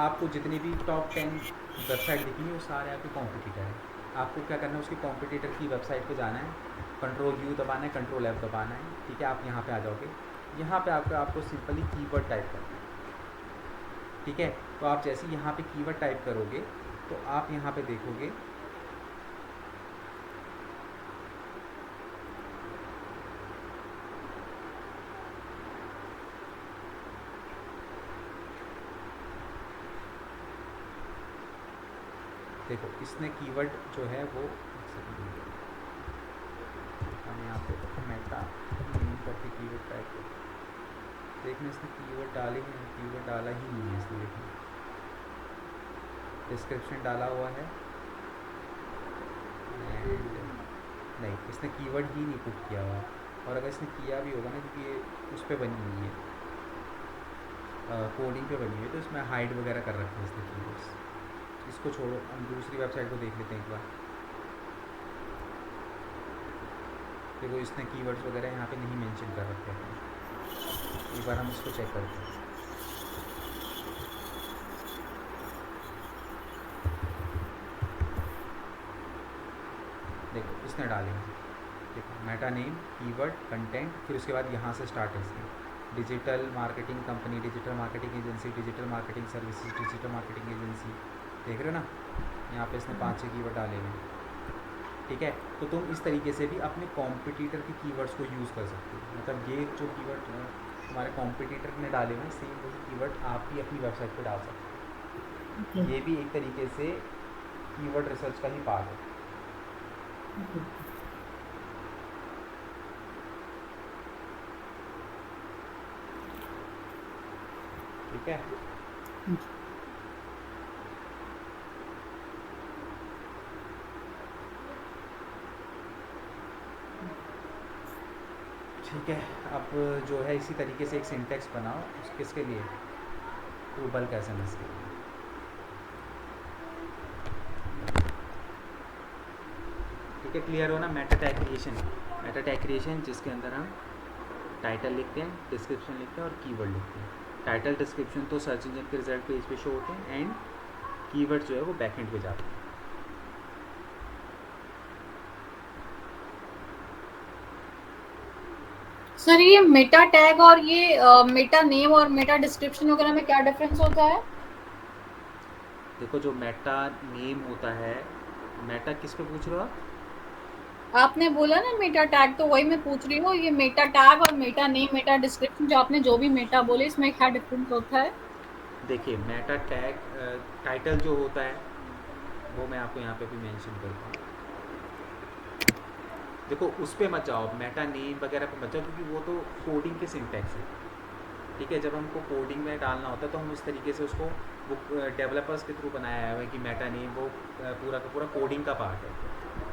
आपको जितने भी टॉप 10 वेबसाइट दिखेंगे वो सारे आपके कॉम्पिटिटर हैं। आपको क्या करना है, उसके कॉम्पिटिटर की वेबसाइट पे जाना है, कंट्रोल यू दबाना है, कंट्रोल एफ दबाना है, ठीक है। आप यहाँ पे आ जाओगे, यहाँ पे आपको सिंपली कीवर्ड टाइप करना है, ठीक है। तो आप जैसे यहाँ पे कीवर्ड टाइप करोगे तो आप यहाँ पे देखोगे देखो इसने कीवर्ड जो है वो हम यहाँ पे मेटा नेम करके कीवर्ड टाइप कर, देखना इसने कीवर्ड डाले ही नहीं, कीवर्ड डाला ही नहीं है इसने, देखना डिस्क्रिप्शन डाला हुआ है एंड नहीं, इसने कीवर्ड ही नहीं पुट किया हुआ, और अगर इसने किया भी होगा ना, क्योंकि ये उस पर बनी हुई है, कोडिंग पे बनी हुई है, तो इसमें हाइड वगैरह कर रखे हैं इसने कीवर्ड्स। इसको छोड़ो, हम दूसरी वेबसाइट को देख लेते हैं एक बार। देखो इसने कीवर्ड्स वगैरह यहाँ पे नहीं मेंशन कर रखे हैं, एक बार हम इसको चेक करते हैं। देखो इसने डाले हैं, देखो मेटा नेम, कीवर्ड, कंटेंट, फिर उसके बाद यहाँ से स्टार्ट है इसमें digital marketing company, digital marketing agency, digital marketing services, digital marketing agency, देख रहे हो ना, यहाँ पे इसने 5-6 कीवर्ड डाले हुए हैं, ठीक है। तो तुम इस तरीके से भी अपने कॉम्पिटिटर के कीवर्ड्स को यूज़ कर सकते हो, मतलब ये जो कीवर्ड तुम्हारे कॉम्पिटिटर ने डाले हुए हैं सेम वही कीवर्ड आप भी अपनी वेबसाइट पे डाल सकते हो। ये भी एक तरीके से कीवर्ड रिसर्च का ही पार्ट है, ठीक है। ठीक है, अब जो है इसी तरीके से एक सिंटेक्स बनाओ किसके लिए, वो बल्क एसएमएस के लिए, ठीक है। क्लियर हो ना, Meta tag creation, Meta tag creation जिसके अंदर हम टाइटल लिखते हैं, डिस्क्रिप्शन लिखते हैं और कीवर्ड लिखते हैं। टाइटल डिस्क्रिप्शन तो सर्च इंजन के रिजल्ट पेज पे शो होते हैं एंड कीवर्ड जो है वो बैकएंड पे जाते हैं। सर ये मेटा टैग और ये मेटा नेम और मेटा डिस्क्रिप्शन वगैरह में क्या डिफरेंस होता है? देखो जो मेटा नेम होता है, मेटा किस पे पूछ रहे हो आप? आपने बोला ना मेटा टैग, तो वही मैं पूछ रही हूँ, ये मेटा टैग और मेटा नेम, मेटा डिस्क्रिप्शन, जो आपने जो भी मेटा बोले, इसमें क्या डिफरेंस होता है? देखिए मेटा टैग टाइटल जो होता है वो मैं आपको यहाँ पे भी मेंशन करता हूँ, देखो उस पर मत जाओ, मेटा नेम वगैरह पे मत जाओ, क्योंकि वो तो कोडिंग के सिंटैक्स है, ठीक है। जब हमको कोडिंग में डालना होता है तो हम इस तरीके से उसको वो डेवलपर्स के थ्रू बनाया है कि मेटा नेम वो पूरा का पूरा कोडिंग का पार्ट है,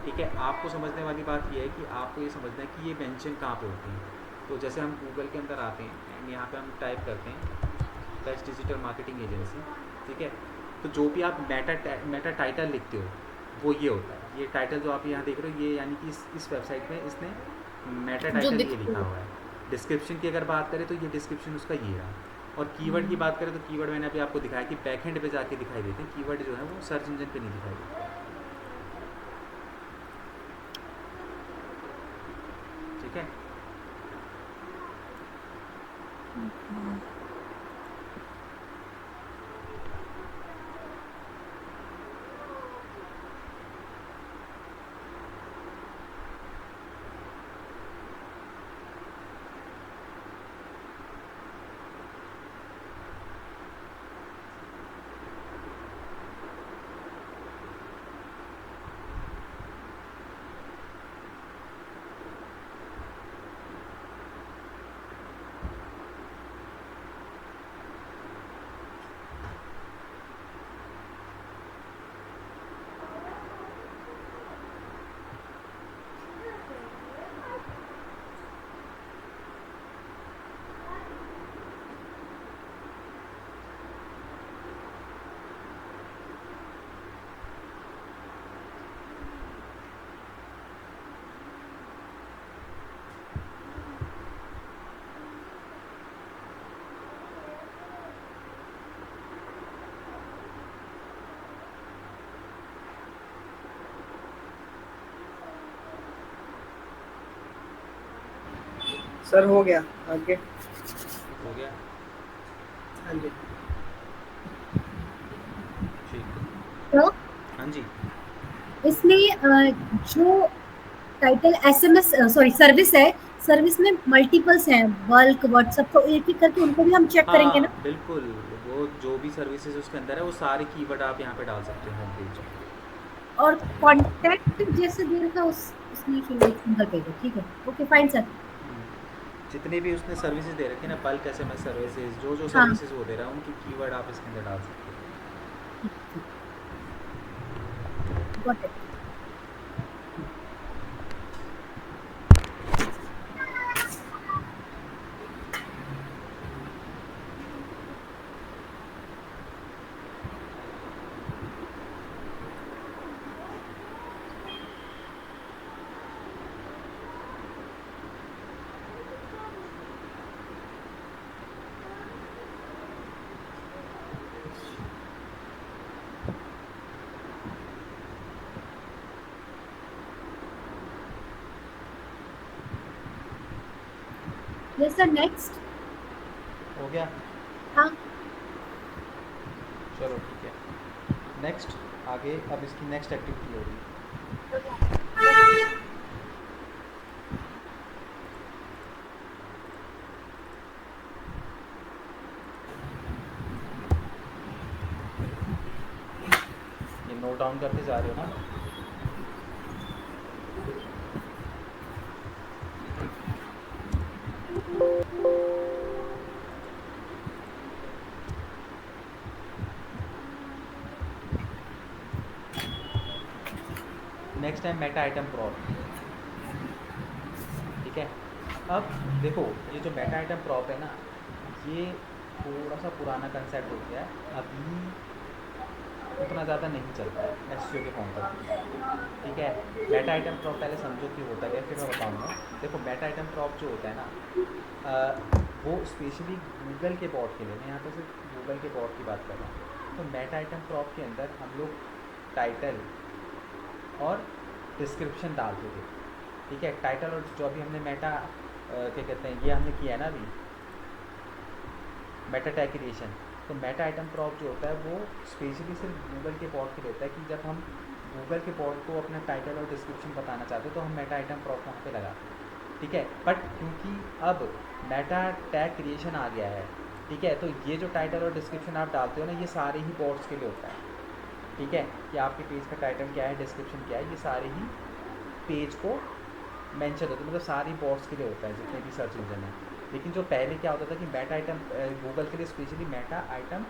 ठीक है। आपको समझने वाली बात ये है कि आपको ये समझना है कि ये मेंशन कहाँ पे होती है। तो जैसे हम गूगल के अंदर आते हैं एंड यहाँ पे हम टाइप करते हैं बेस्ट डिजिटल मार्केटिंग एजेंसी, ठीक है। तो जो भी आप मेटा टाइटल लिखते हो वो ये होता है। ये टाइटल जो आप यहाँ देख रहे हो ये यानी कि इस वेबसाइट में इसने मेटा जो टाइटल दिख ये लिखा हुआ है। डिस्क्रिप्शन की अगर बात करें तो ये डिस्क्रिप्शन उसका ये रहा। और कीवर्ड की बात करें तो कीवर्ड मैंने अभी आपको दिखाया कि बैकएंड पे जाके दिखाई देते हैं, कीवर्ड जो है वो सर्च इंजन पे नहीं दिखाई देते। ठीक है। सर हो गया आगे। हो गया। हाँ जी। ठीक। तो हाँ जी। इसमें जो टाइटल एसएमएस सॉरी सर्विस है, सर्विस में मल्टीपल्स हैं, बल्क व्हाट्सएप, तो एक एक करके उनको भी हम चेक करेंगे ना। हाँ बिल्कुल, वो जो भी सर्विसेज उसके अंदर है वो सारे कीवर्ड आप यहाँ पे डाल सकते हो होम पेज। और कांटेक्ट जैसे दे रखा उसमें सिंगल पेज है, ठीक है, ओके फाइन सर। जितने भी उसने सर्विसेज दे रखे हैं ना, बल्क एसएमएस सर्विसेज, जो हाँ सर्विसेज वो दे रहा है उनकी कीवर्ड आप इसके अंदर डाल सकते हो। Got it. Yes sir, next. हो गया। हाँ चलो ठीक है, नेक्स्ट आगे। अब इसकी नेक्स्ट एक्टिविटी होगी। ये नोट डाउन करते जा रहे हो ना? नेक्स्ट है मेटा आइटम प्रॉप। ठीक है। अब देखो ये जो मेटा आइटम प्रॉप है ना, ये थोड़ा सा पुराना कंसेप्ट हो गया है, अभी उतना ज़्यादा नहीं चलता है एसईओ के फॉर्म पर। ठीक है। मेटा आइटम प्रॉप पहले समझो कि होता क्या, फिर मैं बताऊँगा। देखो मेटा आइटम प्रॉप जो होता है ना, वो स्पेशली गूगल के बॉट के लिए, मैं यहाँ पर सिर्फ गूगल के बॉट की बात कर रहा हूँ। तो मेटा आइटम प्रॉप के अंदर हम लोग टाइटल और डिस्क्रिप्शन डालते थे। ठीक है। टाइटल और जो अभी हमने मेटा क्या कहते हैं, ये हमने किया है ना अभी, मेटा टैग क्रिएशन। तो मेटा आइटम प्रॉप जो होता है वो स्पेशली सिर्फ गूगल के बॉट के लिए होता है कि जब हम गूगल के बॉट को अपना टाइटल और डिस्क्रिप्शन बताना चाहते हैं तो हम मेटा आइटम प्रॉप वहाँ पे लगाते हैं। ठीक है। बट क्योंकि अब मेटा टैग क्रिएशन आ गया है, ठीक है, तो ये जो टाइटल और डिस्क्रिप्शन आप डालते हो ना, ये सारे ही बॉट्स के लिए होता है। ठीक है। कि आपके पेज का टाइटल क्या है, डिस्क्रिप्शन क्या है, ये सारे ही पेज को मेंशन होते हैं, मतलब सारी बॉट्स के लिए होता है जितने भी सर्च इंजन है। लेकिन जो पहले क्या होता था कि मेटा आइटम गूगल के लिए specially Meta item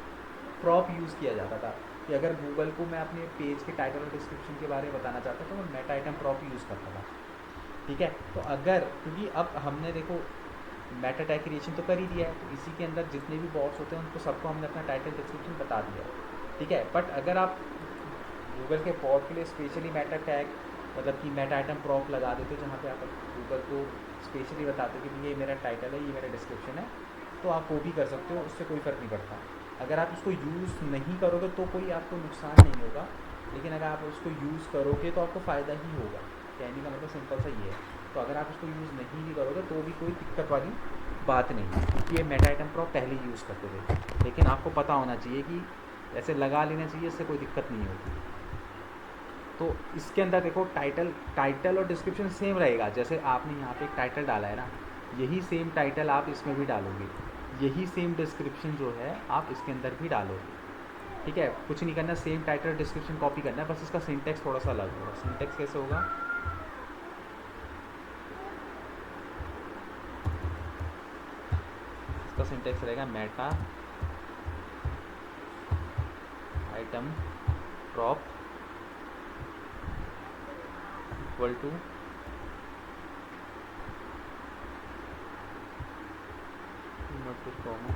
prop use किया जाता था कि अगर गूगल को मैं अपने पेज के टाइटल और डिस्क्रिप्शन के बारे में बताना चाहता तो मैं मेटा आइटम प्रॉप यूज़ करता था। ठीक है। तो अगर क्योंकि अब हमने देखो मेटा टैग क्रिएशन तो कर ही दिया है, तो इसी के अंदर जितने भी बॉट्स होते हैं उनको सबको हमने अपना टाइटल डिस्क्रिप्शन बता दिया है। ठीक है। बट अगर आप गूगल के पॉड के लिए स्पेशली मेटा टैग मतलब कि मेटा आइटम प्रॉप लगा देते हो, जहाँ पे आप गूगल को स्पेशली बताते हो कि ये मेरा टाइटल है, ये मेरा डिस्क्रिप्शन है, तो आप वो भी कर सकते हो, उससे कोई फ़र्क नहीं पड़ता। अगर आप उसको यूज़ नहीं करोगे तो कोई आपको नुकसान नहीं होगा, लेकिन अगर आप उसको यूज़ करोगे तो आपको फ़ायदा ही होगा। कहने का मतलब सिंपल सा ये है। तो अगर आप उसको यूज़ नहीं भी करोगे तो भी कोई दिक्कत वाली बात नहीं है, क्योंकि ये मेटा आइटम प्रॉप पहले यूज़ करते थे। लेकिन आपको पता होना चाहिए कि ऐसे लगा लेना चाहिए, इससे कोई दिक्कत नहीं होगी। तो इसके अंदर देखो टाइटल और डिस्क्रिप्शन सेम रहेगा। जैसे आपने यहाँ पे एक टाइटल डाला है ना, यही सेम टाइटल आप इसमें भी डालोगे, यही सेम डिस्क्रिप्शन जो है आप इसके अंदर भी डालोगे। ठीक है, कुछ नहीं करना, सेम टाइटल डिस्क्रिप्शन कॉपी करना है, बस इसका सिंटेक्स थोड़ा सा अलग होगा। सिंटेक्स कैसे होगा? इसका सिंटेक्स रहेगा meta item prop equal to comma,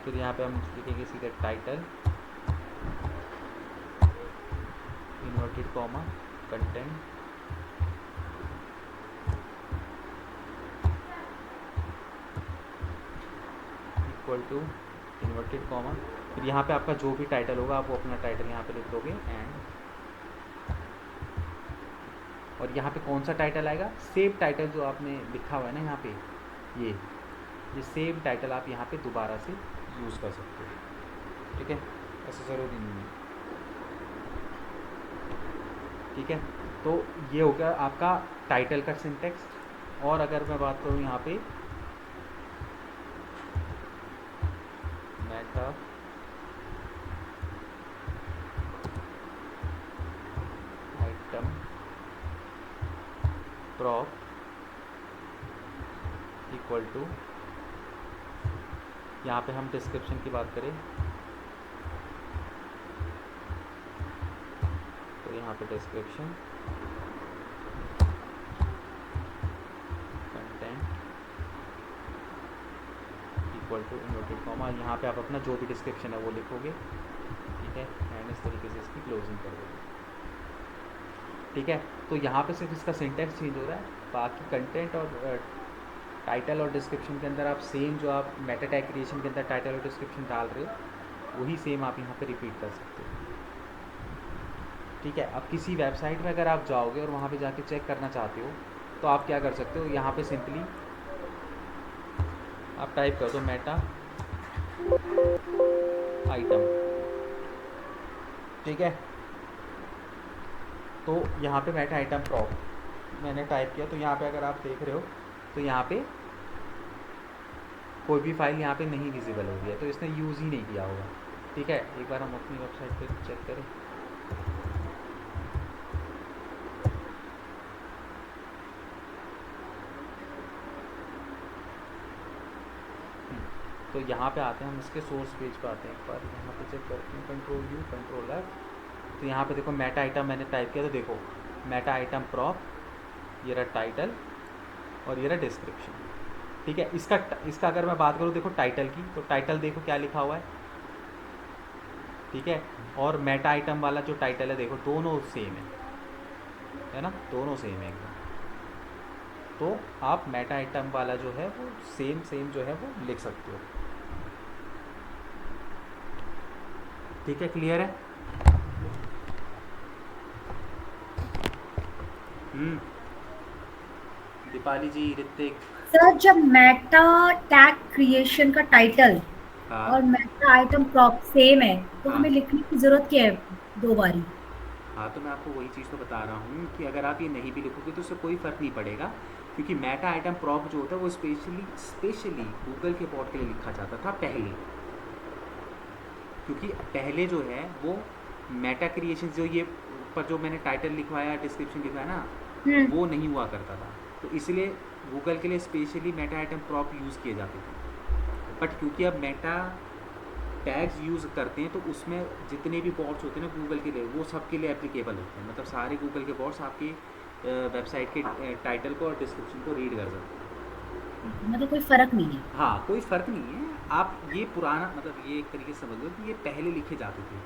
फिर यहाँ पे हम लिखेंगे सीधे title inverted comma content equal to inverted comma, फिर यहाँ पे आपका जो भी टाइटल होगा आप वो अपना टाइटल यहाँ पे लिख दोगे एंड, और यहाँ पे कौन सा टाइटल आएगा? सेम टाइटल जो आपने लिखा हुआ है ना यहाँ पे, ये सेम टाइटल आप यहाँ पे दोबारा से यूज़ कर सकते हो। ठीक है, ऐसा ज़रूरी नहीं है। ठीक है, तो ये हो गया आपका टाइटल का सिंटेक्स। और अगर मैं बात करूँ यहाँ पे meta item prop equal to, यहाँ पे हम डिस्क्रिप्शन की बात करें तो यहाँ पे description content equal to inverted comma, यहाँ पे आप अपना जो भी डिस्क्रिप्शन है वो लिखोगे। ठीक है, एंड इस तरीके से इसकी क्लोजिंग कर दोगे। ठीक है, तो यहाँ पे सिर्फ इसका सिंटेक्स चेंज हो रहा है, बाकी कंटेंट और टाइटल और डिस्क्रिप्शन के अंदर आप सेम जो आप मेटा टैग क्रिएशन के अंदर टाइटल और डिस्क्रिप्शन डाल रहे हो वही सेम आप यहाँ पे रिपीट कर सकते हो। ठीक है, अब किसी वेबसाइट में अगर आप जाओगे और वहाँ पे जाके चेक करना चाहते हो तो आप क्या कर सकते हो, यहाँ पे सिंपली आप टाइप कर दो मेटा आइटम। ठीक है, तो यहाँ पे मेटा आइटम प्रॉप मैंने टाइप किया, तो यहाँ पे अगर आप देख रहे हो तो यहाँ पे कोई भी फाइल यहाँ पे नहीं विजिबल हो रही है, तो इसने यूज़ ही नहीं किया होगा। ठीक है, एक बार हम अपनी वेबसाइट पे चेक करें। तो यहाँ पे आते हैं हम, इसके सोर्स पेज पे आते हैं, एक बार यहाँ पे चेक करते हैं, कंट्रोल यू कंट्रोल एफ, तो यहाँ पे देखो मेटा आइटम मैंने टाइप किया, तो देखो मेटा आइटम प्रॉप, ये रहा टाइटल और ये रहा डिस्क्रिप्शन। ठीक है, इसका अगर मैं बात करूँ देखो टाइटल की, तो टाइटल देखो क्या लिखा हुआ है। ठीक है, और मेटा आइटम वाला जो टाइटल है देखो दोनों सेम है ना, दोनों सेम है एकदम। तो आप मेटा आइटम वाला जो है वो सेम जो है वो लिख सकते हो। ठीक है, क्लियर है? दीपाली जी, ऋतिक। सर जब मेटा टैग क्रिएशन का टाइटल हाँ और मेटा आइटम प्रॉप सेम है तो हाँ। हमें लिखने की जरूरत क्या है दो बारी? हाँ, तो मैं आपको वही चीज़ तो बता रहा हूँ कि अगर आप ये नहीं भी लिखोगे तो उससे कोई फ़र्क नहीं पड़ेगा, क्योंकि मेटा आइटम प्रॉप जो होता है वो स्पेशली गूगल के बॉट के लिए लिखा जाता था पहले। क्योंकि पहले जो है वो मेटा क्रिएशन जो ये ऊपर जो मैंने टाइटल लिखवाया डिस्क्रिप्शन लिखवाया ना, वो नहीं हुआ करता था, तो इसलिए गूगल के लिए specially Meta item prop use किए जाते थे। बट क्योंकि अब मेटा टैग्स यूज़ करते हैं तो उसमें जितने भी बॉट्स होते हैं ना गूगल के लिए, वो सबके लिए एप्लीकेबल होते हैं। मतलब सारे गूगल के बॉट्स आपकी वेबसाइट के टाइटल को और डिस्क्रिप्शन को रीड कर सकते हैं। मतलब कोई फर्क नहीं है? हाँ, कोई फ़र्क नहीं है। आप ये पुराना मतलब ये एक तरीके से समझ लो कि ये पहले लिखे जाते थे।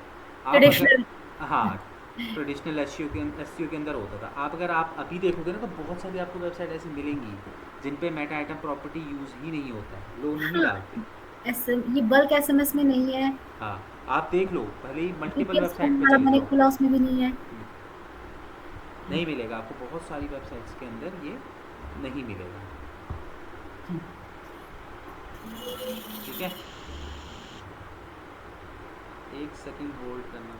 आप ट्रेडिशनल। अगर हाँ ट्रेडिशनल एसईओ के अंदर होता था। आप अभी देखोगे ना तो बहुत सारी आपको वेबसाइट ऐसी मिलेंगी जिन पे मेटा आइटम प्रॉपर्टी यूज़ ही नहीं होता है, लोग नहीं हाँ, डालते। ये बल्क एसएमएस में नहीं है, हाँ आप देख लो, भले ही मल्टीपल डीपीएस वेबसाइट पे वाला चले मैंने जाओ। खोला उसमें भी नहीं है। नहीं मिलेगा आपको, बहुत सारी वेबसाइट्स के अंदर ये नहीं मिलेगा। ठीक है, एक सेकंड होल्ड करना।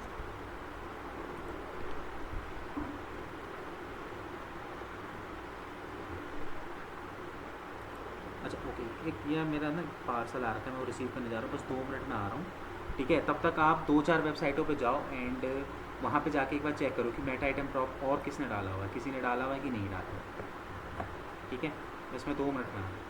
अच्छा ओके, एक ये मेरा ना पार्सल आ रखा है, मैं वो रिसीव करने जा रहा हूँ, बस 2 मिनट में आ रहा हूँ। ठीक है, तब तक आप 2-4 वेबसाइटों पे जाओ एंड वहाँ पे जाके एक बार चेक करो कि मेटा आइटम प्रॉप और किसने डाला हुआ है, किसी ने डाला हुआ है कि नहीं डाला हुआ। ठीक है, बस मैं 2 मिनट में आ रहा हूँ।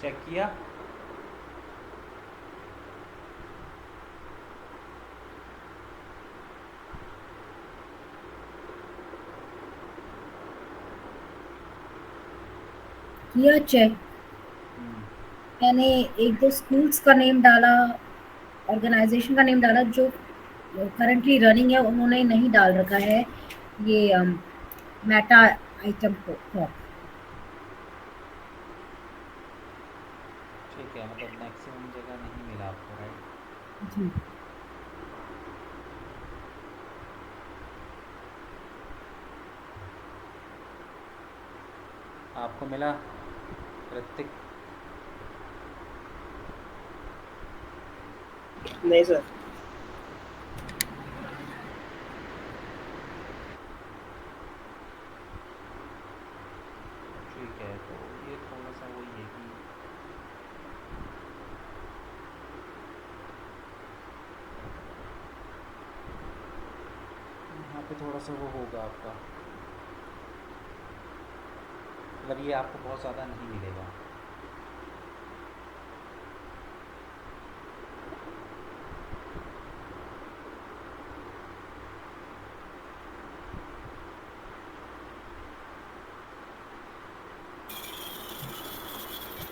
चेक किया? किया चेक। मैंने 1-2 स्कूल्स का नेम डाला, ऑर्गेनाइजेशन का नेम डाला जो करंटली रनिंग है, उन्होंने नहीं डाल रखा है ये मेटा आइटम को टैग। ठीक है, मतलब मैक्सिमम जगह नहीं मिला आपको, राइट? जी। आपको मिला ऋतिक? नहीं सर। ठीक है, तो ये थोड़ा सा वही है कि यहाँ पे थोड़ा सा वो होगा आपका, मतलब ये आपको बहुत ज़्यादा नहीं मिलेगा।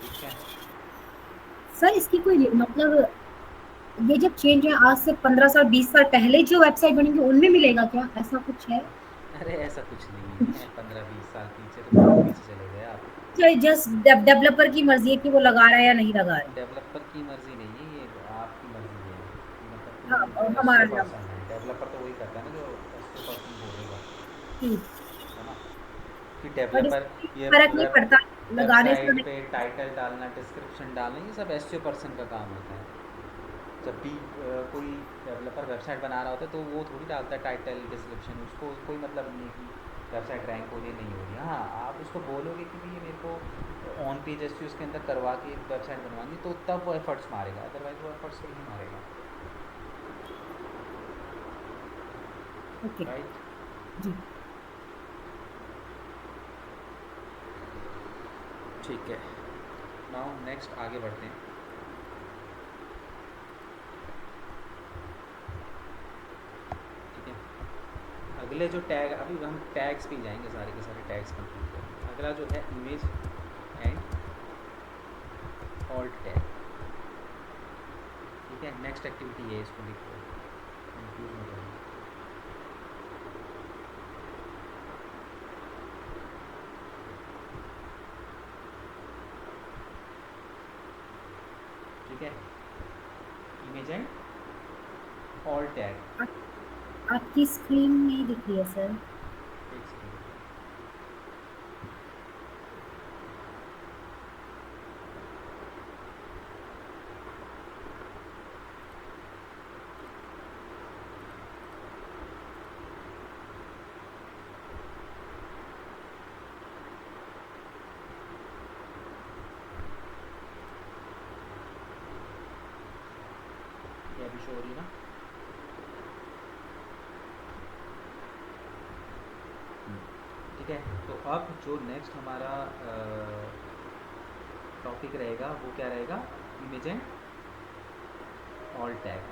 ठीक है, सर इसकी कोई मतलब ये जब चेंज है आज से 15 साल 20 साल पहले जो वेबसाइट बनेंगी उनमें मिलेगा क्या, ऐसा कुछ है? अरे ऐसा कुछ नहीं है, 15-20 साल पीछे तो बहुत पीछे चले गए आप। जस्ट डेवलपर की मर्जी है कि वो लगा रहा है या नहीं लगा रहा डेवलपर की मर्ज़ी नहीं है, ये आपकी मर्ज़ी है कि मतलब है। कोई हाँ, एस हमारा नाम। पर्सन है, डेवलपर तो वही करता है ना जो एस पर्सन बोलेगा, ठीक। है ना? कि बट डेवलपर इससे ये फर्क नहीं पड़ता लगाने से। वेबसाइट पे टाइटल डालना, डिस्क्रिप्शन डालना, ये सब एस पर्सन का काम होता है। जब भी कोई डेवलपर वेबसाइट बना रहा होता है तो वो थोड़ी डालता है टाइटल डिस्क्रिप्शन, उसको कोई मतलब नहीं है कि वेबसाइट रैंक हो रही है नहीं हो रही है। हाँ, आप उसको बोलोगे कि भाई ये मेरे को ऑन पेज एस उसके अंदर करवा के वेबसाइट बनवानी, तो तब वो एफर्ट्स मारेगा, अदरवाइज वो एफर्ट्स नहीं मारेगा, ओके। राइट? जी। ठीक है, नाउ नेक्स्ट आगे बढ़ते हैं। ठीक है, अगले जो टैग, अभी हम टैग्स पे जाएंगे, सारे के सारे टैग्स कंप्लीट करेंगे। अगला जो है इमेज एंड ऑल्ट टैग। ठीक है, नेक्स्ट एक्टिविटी है, इसको लिखो, कंफ्यूज मत होना। ठीक है, इमेज एंड ऑल्ट टैग। आपकी स्क्रीन नहीं दिख रही है सर। एक सेकंड, ये अभी शो हो रही है ना? ठीक है, तो अब जो नेक्स्ट हमारा टॉपिक रहेगा वो क्या रहेगा? Image and alt tag.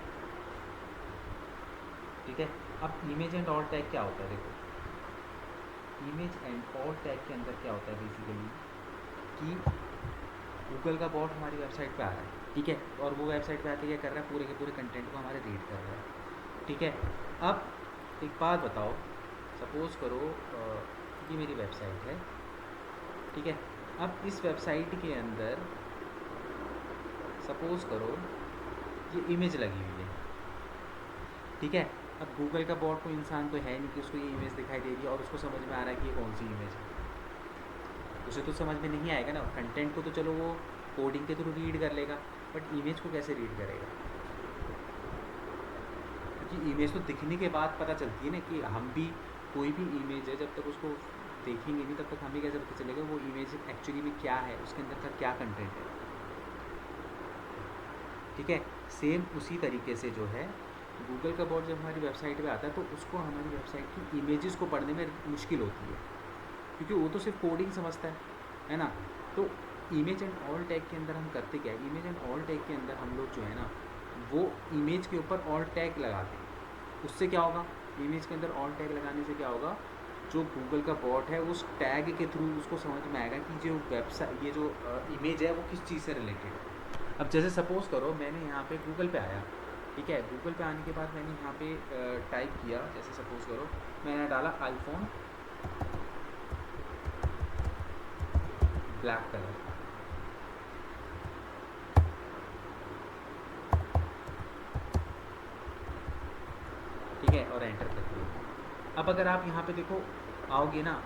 ठीक है, अब इमेज एंड ऑल्ट टैग क्या होता है? देखो, इमेज एंड ऑल्ट टैग के अंदर क्या होता है बेसिकली कि गूगल का बॉट हमारी वेबसाइट पे आ रहा है, ठीक है, और वो वेबसाइट पे आके क्या कर रहा है, पूरे के पूरे कंटेंट को हमारे रीड कर रहा है। ठीक है, अब एक बात बताओ, सपोज़ करो ये मेरी वेबसाइट है, ठीक है, अब इस वेबसाइट के अंदर सपोज़ करो ये इमेज लगी हुई है, ठीक है। अब गूगल का बॉट कोई इंसान तो है नहीं कि उसको ये इमेज दिखाई दे रही है और उसको समझ में आ रहा है कि ये कौन सी इमेज है, उसे तो समझ में नहीं आएगा ना। कंटेंट को तो चलो वो कोडिंग के थ्रू रीड कर लेगा, बट इमेज को कैसे रीड करेगा? क्योंकि इमेज तो दिखने के बाद पता चलती है ना, कि हम भी कोई भी इमेज है जब तक उसको देखेंगे नहीं तब तक हमें कैसे पता चलेगा वो इमेज एक्चुअली में क्या है, उसके अंदर का क्या कंटेंट है। ठीक है, सेम उसी तरीके से जो है गूगल का बॉट जब हमारी वेबसाइट पे आता है तो उसको हमारी वेबसाइट की इमेजेस को पढ़ने में मुश्किल होती है, क्योंकि वो तो सिर्फ कोडिंग समझता है ना। तो इमेज एंड ऑल टैग के अंदर हम करते क्या है, इमेज एंड ऑल टैग के अंदर हम लोग जो है ना वो इमेज के ऊपर ऑल टैग लगाते हैं। उससे क्या होगा, इमेज के अंदर ऑल टैग लगाने से क्या होगा, जो गूगल का बॉट है उस टैग के थ्रू उसको समझ में आएगा कि जो वेबसाइट, ये जो इमेज है वो किस चीज़ से रिलेटेड है। अब जैसे सपोज़ करो मैंने यहाँ पे गूगल पे आया, ठीक है, गूगल पे आने के बाद मैंने यहाँ पे टाइप किया, जैसे सपोज़ करो मैंने डाला iPhone ब्लैक कलर। ठीक है, और एंटर कर दिया। अब अगर आप यहाँ पे देखो आओगे ना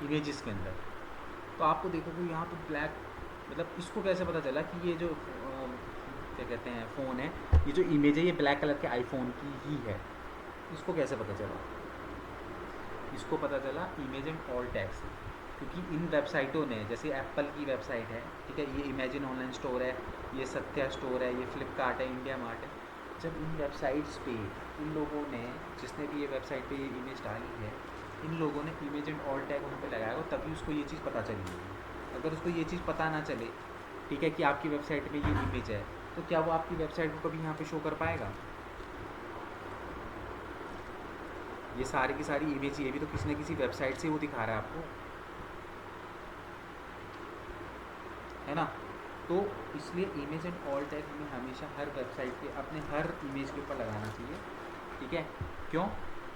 इमेजेस के अंदर, तो आपको देखोगे यहाँ पे ब्लैक, मतलब इसको कैसे पता चला कि ये जो क्या कहते हैं फ़ोन है, ये जो इमेज है ये ब्लैक कलर के आईफोन की ही है। इसको कैसे पता चला? इसको पता चला इमेज एंड ऑल टैग्स, क्योंकि इन वेबसाइटों ने, जैसे एप्पल की वेबसाइट है, ठीक है, ये इमेजिन ऑनलाइन स्टोर है, ये सत्या स्टोर है, ये फ्लिपकार्ट है, इंडिया मार्ट है, जब इन वेबसाइट्स पे इन लोगों ने, जिसने भी ये वेबसाइट पे ये इमेज डाली है, इन लोगों ने इमेज एंड ऑल टैग वहाँ पे लगाया हो, तभी उसको ये चीज़ पता चली होगी। अगर उसको ये चीज़ पता ना चले, ठीक है, कि आपकी वेबसाइट में ये इमेज है, तो क्या वो आपकी वेबसाइट को कभी यहाँ पे शो कर पाएगा? ये सारी की सारी इमेज, ये भी तो किसी न किसी वेबसाइट से वो दिखा रहा है आपको, है ना? तो इसलिए इमेज एंड ऑल टैग हमें हमेशा हर वेबसाइट पे अपने हर इमेज के ऊपर लगाना चाहिए। ठीक है, क्यों?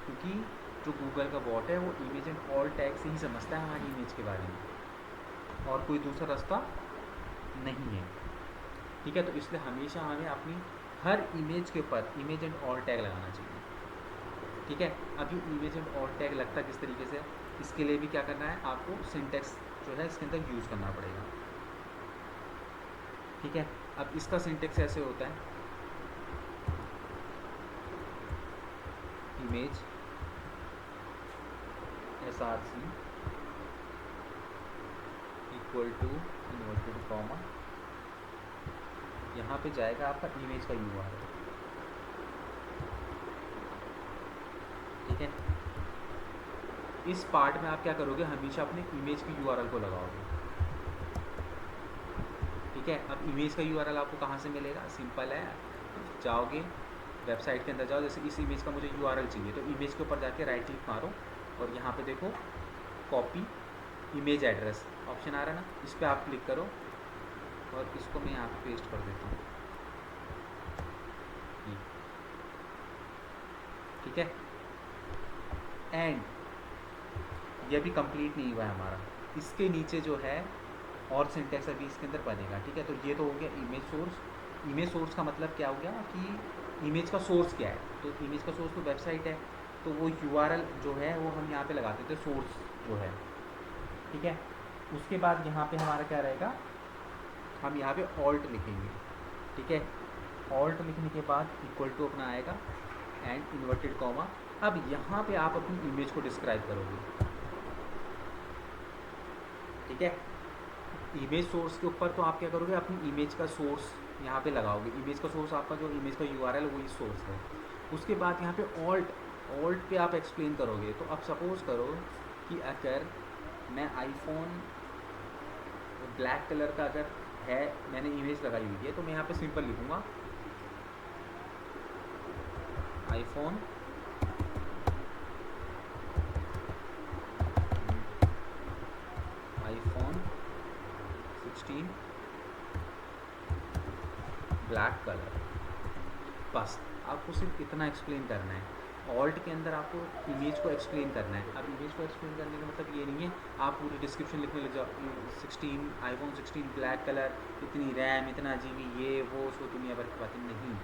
क्योंकि जो गूगल का बॉट है वो इमेज एंड ऑल टैग से ही समझता है हमारी इमेज के बारे में, और कोई दूसरा रास्ता नहीं है। ठीक है, तो इसलिए हमेशा हमें अपनी हर इमेज के ऊपर इमेज एंड ऑल टैग लगाना चाहिए। ठीक है, अब ये इमेज एंड ऑल टैग लगता किस तरीके से, इसके लिए भी क्या करना है, आपको सिंटेक्स जो है इसके अंदर यूज़ करना पड़ेगा। ठीक है, अब इसका सिंटेक्स ऐसे होता है, image src equal to inverted comma, यहाँ पे जाएगा आपका इमेज का URL। ठीक है, इस पार्ट में आप क्या करोगे, हमेशा अपने इमेज की URL को लगाओगे। ठीक है, अब इमेज का URL आपको कहाँ से मिलेगा? सिंपल है, जाओगे वेबसाइट के अंदर जाओ, जैसे इस इमेज का मुझे URL चाहिए, तो इमेज के ऊपर जाके राइट क्लिक मारो और यहाँ पे देखो कॉपी इमेज एड्रेस ऑप्शन आ रहा है ना, इस पर आप क्लिक करो और इसको मैं यहाँ पे पेस्ट कर देता हूँ। ठीक है, एंड ये भी कंप्लीट नहीं हुआ है हमारा, इसके नीचे जो है और सिंटेक्स अभी इसके अंदर बनेगा। ठीक है, तो ये तो हो गया इमेज सोर्स। इमेज सोर्स का मतलब क्या हो गया कि इमेज का सोर्स क्या है, तो इमेज का सोर्स तो वेबसाइट है, तो वो URL जो है वो हम यहाँ पे लगाते थे, सोर्स जो है। ठीक है, उसके बाद यहाँ पे हमारा क्या रहेगा, हम यहाँ पे ऑल्ट लिखेंगे। ठीक है, ऑल्ट लिखने के बाद इक्वल टू अपना आएगा एंड इन्वर्टेड कॉमा। अब यहाँ पे आप अपनी इमेज को डिस्क्राइब करोगे। ठीक है, इमेज सोर्स के ऊपर तो आप क्या करोगे, अपनी इमेज का सोर्स यहाँ पे लगाओगे। इमेज का सोर्स आपका जो इमेज का URL वही सोर्स है। उसके बाद यहाँ पे ऑल्ट पे आप एक्सप्लेन करोगे। तो अब सपोज़ करो कि अगर मैं आईफोन ब्लैक कलर का अगर है, मैंने इमेज लगाई हुई है, तो मैं यहाँ पे सिंपल लिखूँगा आईफोन आईफोन 16 ब्लैक कलर। बस आपको सिर्फ इतना एक्सप्लेन करना है। ऑल्ट के अंदर आपको इमेज को एक्सप्लेन करना है। अब इमेज को एक्सप्लेन करने का मतलब ये नहीं है आप पूरी डिस्क्रिप्शन लिखने लग जाओ, 16 आईफोन 16 ब्लैक कलर, इतनी रैम, इतना GB, ये वो उसको दुनिया भर की बातें नहीं,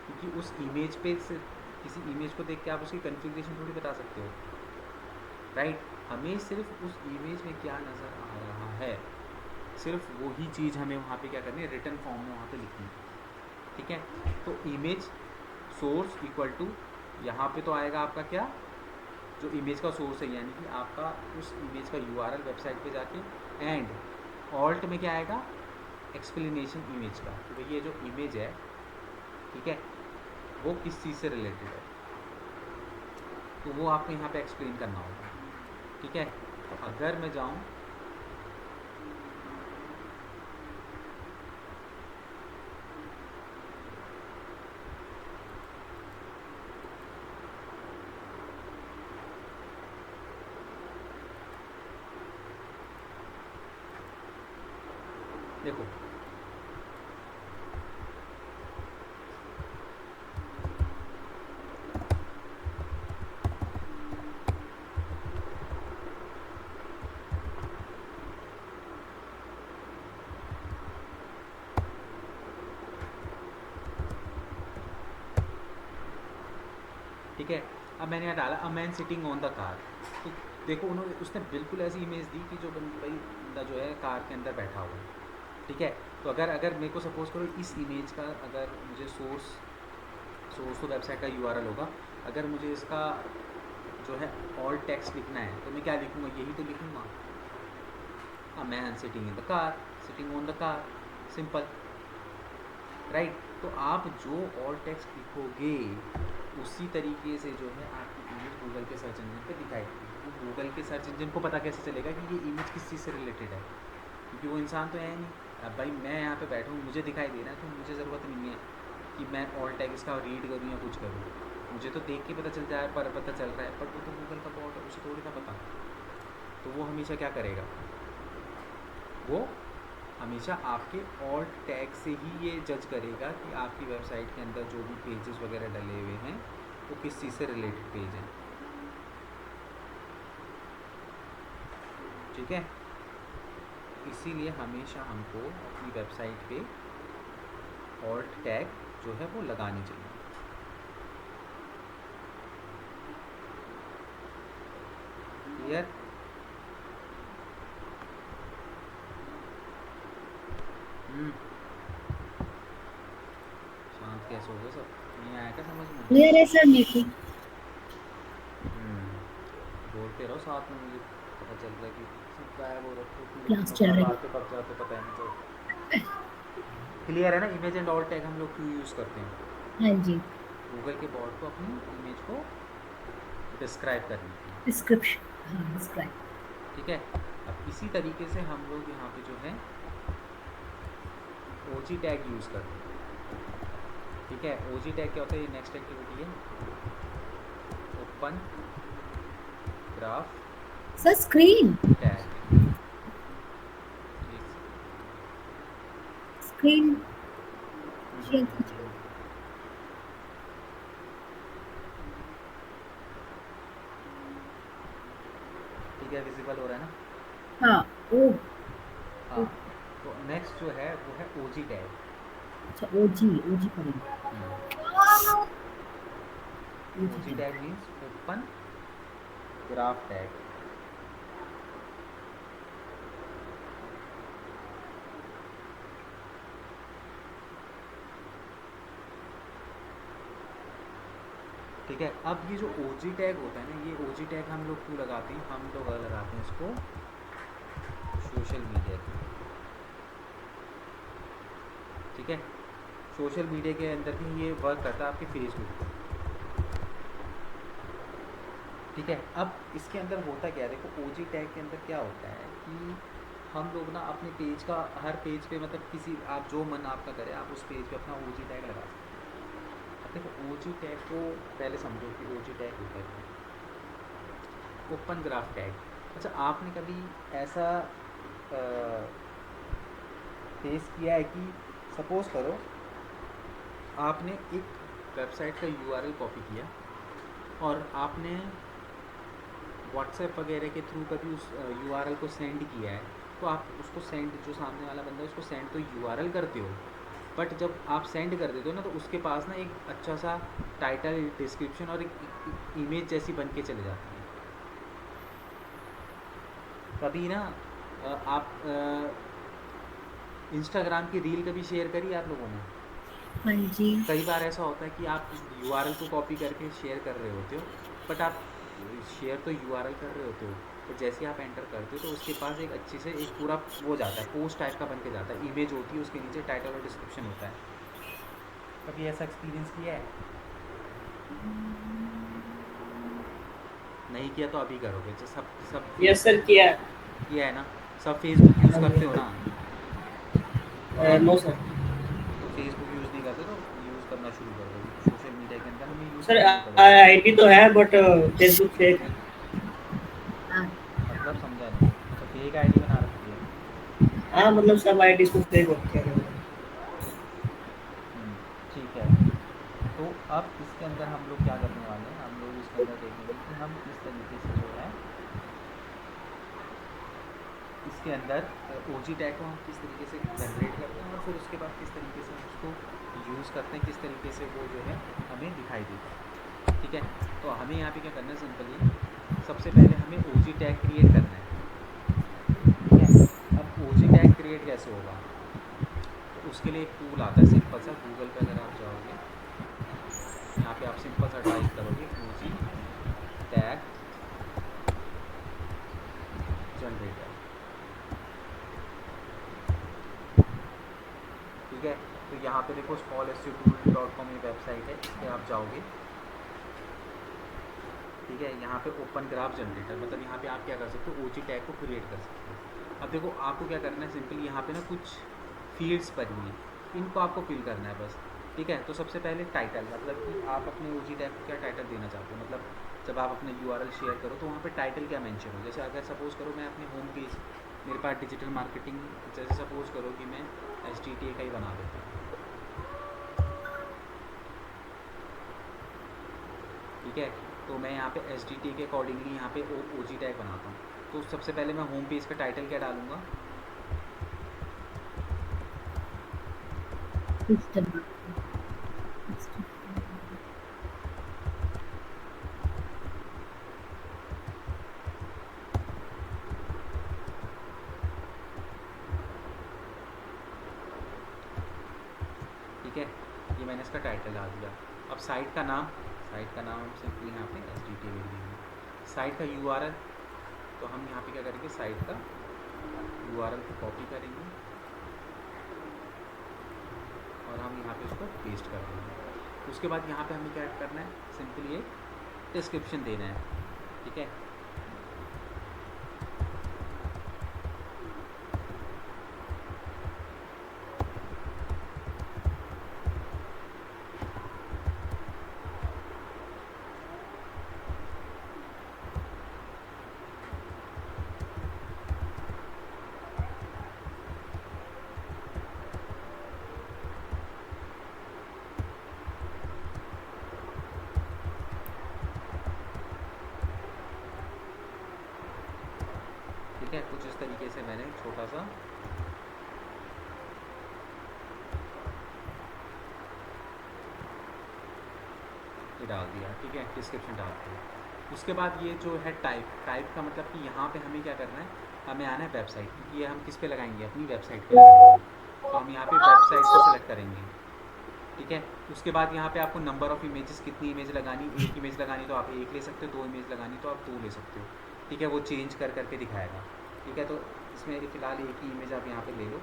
क्योंकि उस इमेज पे से किसी इमेज को देख के आप उसकी कन्फिग्रेशन थोड़ी बता सकते हो, राइट। हमें सिर्फ उस इमेज में क्या नज़र आ रहा है, सिर्फ वही चीज़ हमें वहाँ पे क्या करनी है, रिटन फॉर्म में वहाँ पे लिखनी है। ठीक है, तो इमेज सोर्स इक्वल टू, यहाँ पे तो आएगा आपका क्या, जो इमेज का सोर्स है, यानी कि आपका उस इमेज का URL वेबसाइट पे जाके, एंड ऑल्ट में क्या आएगा, एक्सप्लेनेशन इमेज का, तो भाई ये जो इमेज है, ठीक है, वो किस चीज़ से रिलेटेड है, तो वो आपको यहाँ पे एक्सप्लेन करना होगा। ठीक है, तो अगर मैं जाऊँ देखो, अब मैंने यहाँ डाला a man sitting on the car, तो देखो उन्होंने उसने बिल्कुल ऐसी इमेज दी कि जो बंदा जो है कार के अंदर बैठा हुआ है। ठीक है, तो अगर मेरे को सपोज़ करो इस इमेज का अगर मुझे सोर्स तो वेबसाइट का यूआरएल होगा, अगर मुझे इसका जो है ऑल टेक्स्ट लिखना है तो मैं क्या लिखूँगा, यही तो लिखूँगा, a man sitting in the car, sitting on the car, simple, right. तो आप जो ऑल टेक्स्ट लिखोगे उसी तरीके से जो है आपकी इमेज गूगल के सर्च इंजन पे दिखाई देगी। तो गूगल के सर्च इंजन को पता कैसे चलेगा कि ये इमेज किस चीज़ से रिलेटेड है, क्योंकि वो इंसान तो है नहीं। अब भाई मैं यहाँ पे बैठा हूँ, मुझे दिखाई दे रहा है, तो मुझे ज़रूरत नहीं है कि मैं ऑल टैग इसका रीड करूँ या कुछ करूँ, मुझे तो देख के पता चल जाए, पर पता चल रहा है, पर वो तो गूगल का बॉट है, उसे थोड़ी ना पता। तो वो हमेशा क्या करेगा, वो हमेशा आपके ऑल्ट टैग से ही ये जज करेगा कि आपकी वेबसाइट के अंदर जो भी पेजेस वगैरह डले हुए हैं वो किस चीज़ से रिलेटेड पेज हैं। ठीक है, इसीलिए हमेशा हमको अपनी वेबसाइट पे ऑल्ट टैग जो है वो लगानी चाहिए। क्लियर? शांत कैसे हो गए सब, नहीं आया क्या समझ में? क्लियर है सर मेरे को। बोलते रहो साथ में, मुझे पता चल रहा है कि सब गायब हो रखो, क्लास चल रही है। बात पे कब जाते पता ही नहीं चलता। क्लियर है ना? इमेज एंड ऑल टैग हम लोग क्यों यूज़ करते हैं? हाँ जी, गूगल के बॉट को अपनी इमेज को डिस्क्राइब करने के लिए। डिस्क्रिप्शन, हाँ डिस्क्राइब। ठीक है, अब इसी तरीके से हम लोग यहाँ पे जो है ओजी टैग यूज़ करते हैं। ठीक है, ओजी टैग क्या होता है? ये नेक्स्ट एक्टिविटी है, open graph sir screen tag. Screen share कीजिए। ठीक है, विजिबल हो रहा है ना? हाँ ओ हाँ, तो नेक्स्ट जो है वो है ओजी टैग। अच्छा ओजी करेंगे। OG tag means open graph tag. ठीक है, अब ये जो ओजी टैग होता है ना, ये ओजी टैग हम लोग क्यों लगाते हैं? हम लोग लगाते हैं इसको सोशल मीडिया के। ठीक है, सोशल मीडिया के अंदर भी ये वर्क करता है, आपके फेसबुक पर। ठीक है, अब इसके अंदर होता क्या है, देखो ओजी टैग के अंदर क्या होता है कि हम लोग ना अपने पेज का हर पेज पे, मतलब किसी आप जो मन आपका करे आप उस पेज पे अपना ओजी टैग लगा सकते हैं। अब देखो ओजी टैग को पहले समझो कि ओजी टैग होता है ओपन ग्राफ टैग। अच्छा, आपने कभी ऐसा फेस किया है कि सपोज़ करो आपने एक वेबसाइट का यूआरएल कॉपी किया और आपने व्हाट्सएप वगैरह के थ्रू कभी उस यूआरएल को सेंड किया है, तो आप उसको सेंड, जो सामने वाला बंदा है उसको सेंड तो यूआरएल करते हो, बट जब आप सेंड कर देते हो ना तो उसके पास ना एक अच्छा सा टाइटल, डिस्क्रिप्शन और एक इमेज जैसी बन के चले जाती है। कभी ना आप इंस्टाग्राम की रील कभी शेयर करी आप लोगों ने? हाँ जी, कई बार ऐसा होता है कि आप यूआरएल को कॉपी करके शेयर कर रहे होते हो, बट आप शेयर तो यूआरएल कर रहे होते हो, तो जैसे आप एंटर करते हो तो उसके पास एक अच्छे से एक पूरा वो जाता है, पोस्ट टाइप का बन के जाता है, इमेज होती है, उसके नीचे टाइटल और डिस्क्रिप्शन होता है। कभी ऐसा एक्सपीरियंस किया है? नहीं किया तो अभी करोगे, जो सब यस सर किया है ना? सब फेसबुक यूज़ करते हो ना? No sir. तो फेसबुक यूज़ नहीं करते तो यूज़ करना शुरू कर दो। सोशल मीडिया के अंदर हमें यूज़ सर करना पड़ेगा। आईडी तो है बट फेसबुक फेक है। मतलब समझा नहीं। अच्छा, फेक आईडी बना रखी है। हाँ मतलब सब आईडी को फेक होती है। ठीक है, तो अब इसके अंदर हम लोग क्या करने वाले हैं, हम लोग इसके अंदर देखेंगे कि हम किस तरीके से जो है इसके अंदर ओजी टैग को हम किस तरीके से जनरेट करते हैं और फिर उसके बाद किस तरीके से हम उसको यूज़ करते हैं, किस तरीके से वो जो है हमें दिखाई देता है। ठीक है, तो हमें यहाँ पे क्या करना है, सिंपली सबसे पहले हमें OG टैग क्रिएट करना है। ठीक है, अब OG टैग क्रिएट कैसे होगा, तो उसके लिए एक टूल आता है सिंपल सा, गूगल पे अगर आप जाओगे यहाँ पे आप सिंपल सा टाइप करोगे OG टैग जनरेटर। ठीक है, तो यहाँ पे देखो smallsttool.com ये वेबसाइट है, इस पर आप जाओगे। ठीक है, यहाँ पे ओपन ग्राफ जनरेटर, मतलब यहाँ पे आप क्या कर सकते हो, OG टैग को क्रिएट कर सकते हो। अब देखो आपको क्या करना है, सिंपली यहाँ पे ना कुछ फील्ड्स पड़ी हुई, इनको आपको फिल करना है बस। ठीक है, तो सबसे पहले टाइटल, मतलब कि आप अपने OG टैग को क्या टाइटल देना चाहते हो, मतलब जब आप अपने URL शेयर करो तो वहाँ पे टाइटल क्या मेंशन हो। जैसे अगर सपोज़ करो मैं अपने होम पेज, मेरे पास डिजिटल मार्केटिंग, जैसे सपोज़ करो कि मैं STTA का ही बना देता हूँ। ठीक है, तो मैं यहाँ पे STTA के अकॉर्डिंगली यहाँ पे OG टैग बनाता हूँ। तो सबसे पहले मैं होम पेज का टाइटल क्या डालूँगा, ठीक है, ये मैंने इसका टाइटल डाल दिया। अब साइट का नाम हम सिंपली यहाँ पे STTA लिख देंगे। साइट का URL, तो हम यहाँ पे क्या करेंगे, साइट का URL को कॉपी करेंगे और हम यहाँ पे उसको पेस्ट कर देंगे। उसके बाद यहाँ पे हमें क्या करना है, सिंपली एक डिस्क्रिप्शन देना है। ठीक है, ठीक है, कुछ इस तरीके से मैंने छोटा सा ये डाल दिया। ठीक है, डिस्क्रिप्शन डाल दिया। उसके बाद ये जो है टाइप का मतलब कि यहाँ पे हमें क्या करना है, हमें आना है वेबसाइट, क्योंकि ये हम किस पे लगाएंगे, अपनी वेबसाइट पे लगाएंगे। तो हम यहाँ पे वेबसाइट को सेलेक्ट करेंगे। ठीक है, उसके बाद यहाँ पे आपको नंबर ऑफ़ इमेजेस, कितनी इमेज लगानी, एक इमेज लगानी तो आप एक ले सकते हो, 2 इमेज लगानी तो आप 2 ले सकते हो। ठीक है, वो चेंज कर करके दिखाएगा। ठीक है, तो इसमें फ़िलहाल एक ही इमेज आप यहाँ पे ले लो।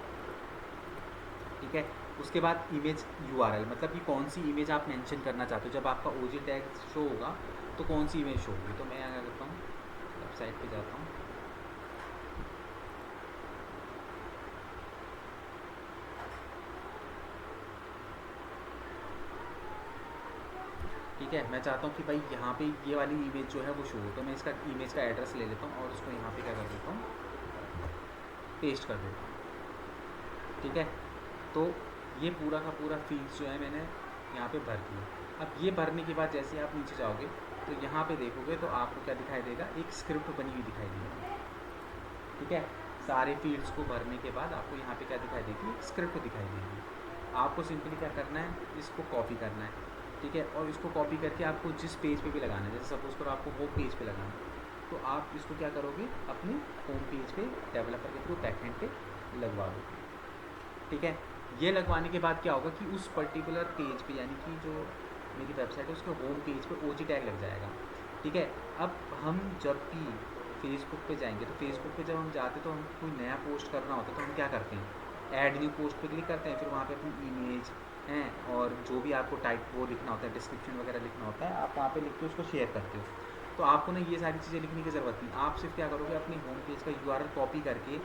ठीक है, उसके बाद इमेज URL, मतलब कि कौन सी इमेज आप मेंशन करना चाहते हो, जब आपका OG टैग शो होगा तो कौन सी इमेज शो होगी। तो मैं क्या करता हूँ, वेबसाइट पे जाता हूँ। ठीक है, मैं चाहता हूँ कि भाई यहाँ पे ये वाली इमेज जो है वो शो हो, तो मैं इसका इमेज का एड्रेस ले लेता हूँ और उसको यहाँ पे क्या कर देता हूँ, पेस्ट कर देता हूँ। ठीक है, तो ये पूरा का पूरा फील्ड जो है मैंने यहाँ पे भर दिया। अब ये भरने के बाद जैसे आप नीचे जाओगे तो यहाँ पे देखोगे तो आपको क्या दिखाई देगा, एक स्क्रिप्ट बनी हुई दिखाई देगी। ठीक है, सारे फील्ड्स को भरने के बाद आपको यहाँ पे क्या दिखाई देगी, स्क्रिप्ट दिखाई देगी। आपको सिंपली क्या करना है, इसको कॉपी करना है। ठीक है, और इसको कॉपी करके आपको जिस पेज पे भी लगाना है, जैसे सपोज़ करो आपको होम पेज पे लगाना है, तो आप इसको क्या करोगे, अपने होम पेज पे डेवलपर के थ्रू बैकएंड पे लगवा दो। ठीक है, ये लगवाने के बाद क्या होगा कि उस पर्टिकुलर पेज पे, यानी कि जो मेरी वेबसाइट है उसके होम पेज पे OG टैग लग जाएगा। ठीक है, अब हम जब भी फेसबुक पे जाएंगे तो फेसबुक पे जब हम जाते तो हम कोई नया पोस्ट करना होता है तो हम क्या करते हैं, ऐड न्यू पोस्ट पे क्लिक करते हैं, फिर वहाँ पे अपनी इमेज हैं और जो भी आपको टाइप वो लिखना होता है, डिस्क्रिप्शन वगैरह लिखना होता है, आप वहाँ पे लिख के उसको शेयर करते हो। तो आपको ना ये सारी चीज़ें लिखने की ज़रूरत नहीं, आप सिर्फ क्या करोगे, अपनी होम पेज का URL कॉपी करके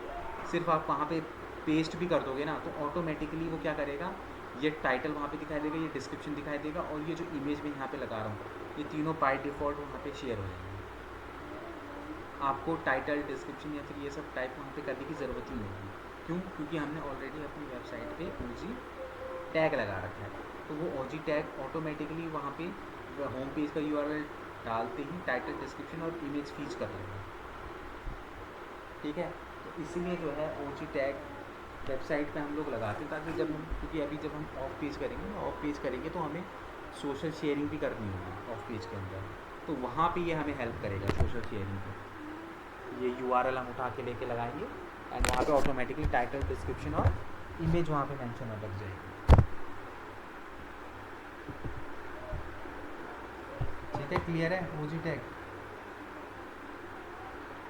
सिर्फ आप वहाँ पे पेस्ट भी कर दोगे ना, तो ऑटोमेटिकली वो क्या करेगा, ये टाइटल वहाँ पे दिखाई देगा, ये डिस्क्रिप्शन दिखाई देगा और ये जो इमेज मैं यहाँ पे लगा रहा हूँ, ये तीनों बाय डिफ़ॉल्ट वहाँ पे शेयर हो जाएंगे। आपको टाइटल, डिस्क्रिप्शन या फिर ये सब टाइप वहाँ पे करने की ज़रूरत ही नहीं होगी। क्यों? क्योंकि हमने ऑलरेडी अपनी वेबसाइट पे OG टैग लगा रखा है, तो वो OG टैग ऑटोमेटिकली वहाँ पे होम पेज का URL डालते ही टाइटल, डिस्क्रिप्शन और इमेज फीच कर लेगा। ठीक है, तो इसीलिए जो है OG टैग वेबसाइट पे हम लोग लगाते हैं, ताकि जब हम, क्योंकि अभी जब हम ऑफ पेज करेंगे तो हमें सोशल शेयरिंग भी करनी होगी ऑफ पेज के अंदर, तो वहाँ पे ये हमें हेल्प करेगा सोशल शेयरिंग पे। ये URL हम उठा के लेके लगाएंगे एंड वहाँ पे ऑटोमेटिकली टाइटल, डिस्क्रिप्शन और इमेज वहाँ पे मेंशन होने लग जाएगी। ठीक है, क्लियर है ओजी टैग?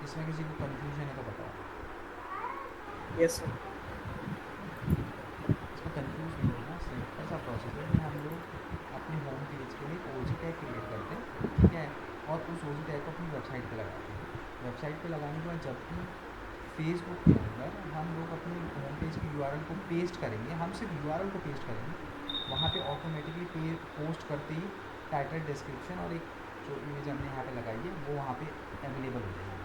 इसमें किसी को कंफ्यूजन है तो बताओ। Yes sir. इसमें कंफ्यूज नहीं होना, सिंपल सा प्रोसेस है कि हम लोग अपने होम पेज के लिए ओजी टैग क्रिएट करते हैं, ठीक है, और उस ओजी टैग को अपनी वेबसाइट पे लगाते हैं। वेबसाइट पे लगाने के बाद जब भी फेसबुक के अंदर हम लोग अपने होम पेज की URL को पेस्ट करेंगे, हम सिर्फ URL को पेस्ट करेंगे, वहाँ पे ऑटोमेटिकली पोस्ट करते ही टाइटल, डिस्क्रिप्शन और एक जो इमेज हमने यहाँ पे लगाई है वो वहाँ पे अवेलेबल हो जाएगी।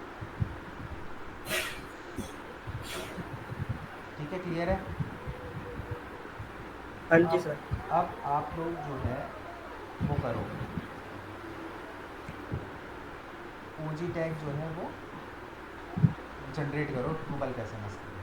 ठीक है, क्लियर है? हाँ जी सर। अब आप लोग जो है वो करो, ओजी टैग जो है वो जनरेट करो गूगल के SMS के लिए।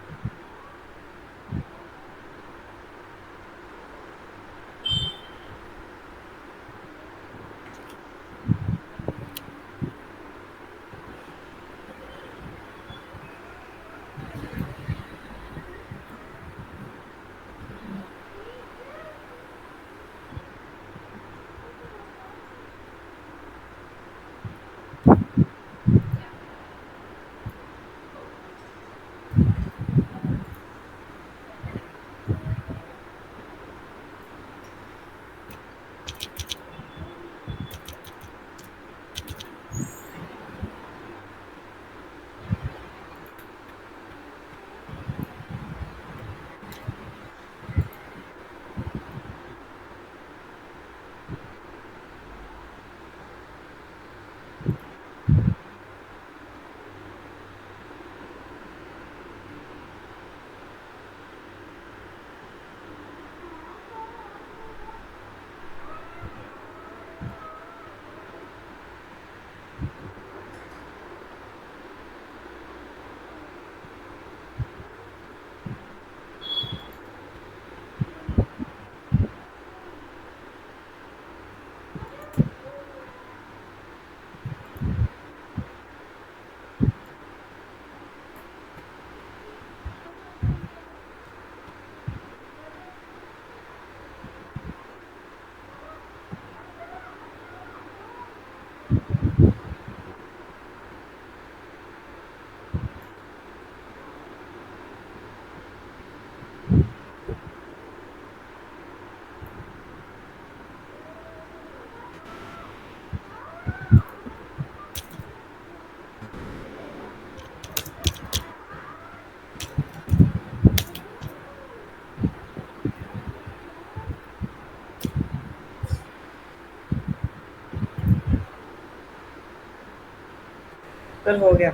सर हो गया।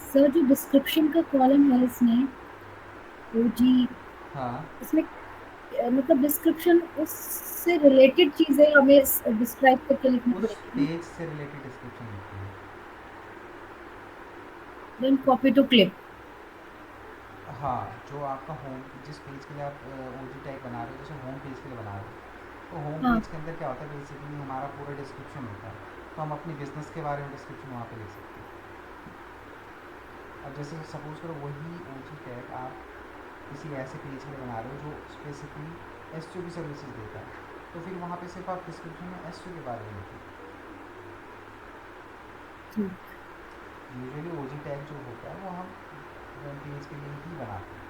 सर जो डिस्क्रिप्शन का कॉलम है इसमें ओजी हाँ, उसमें मतलब डिस्क्रिप्शन उससे रिलेटेड चीज़ें हमें डिस्क्राइब करके लिखनी उस पड़ेगी ना। पेज से रिलेटेड डिस्क्रिप्शन लिखते हैं। Then copy to clip. हाँ, जो आपका होम, जिस पेज के लिए आप ओजी टैग बना रहे हो, जैसे होम पेज के लिए बना रहे हो, तो होम हाँ पेज के अंदर क्या होता है, बेसिकली हमारा पूरा डिस्क्रिप्शन होता है, तो हम अपनी बिजनेस के बारे में डिस्क्रिप्शन वहाँ पे लिख सकते हैं। अब जैसे सपोज करो वही ओजी टैग आप किसी ऐसे पेज के लिए बना रहे हो जो स्पेसिफिकली एसईओ की सर्विसेज देता है, तो फिर वहाँ पे सिर्फ आप डिस्क्रिप्शन में एसईओ के बारे में लिखो। ठीक। यूजुअली ओजी टैग जो होता है वो हम होम पेज के लिए ही बनाते हैं।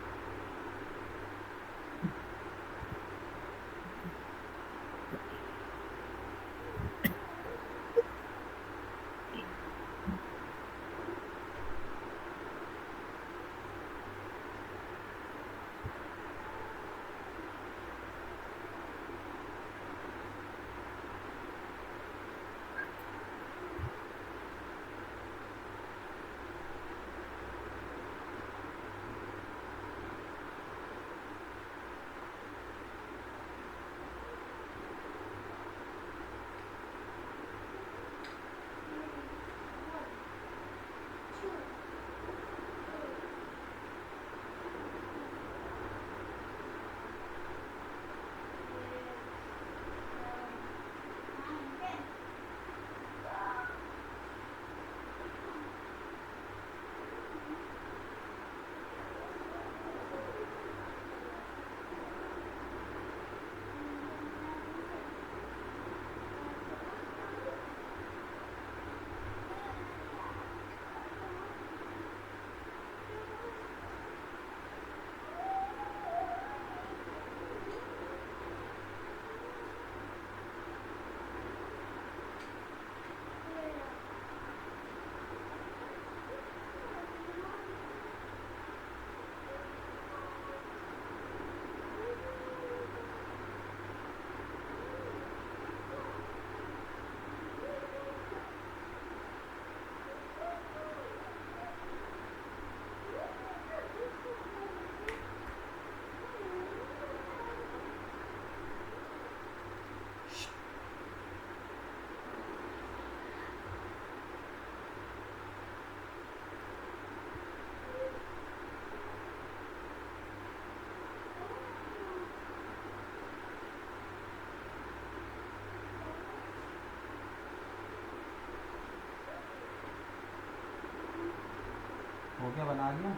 हो गया, बना लिया?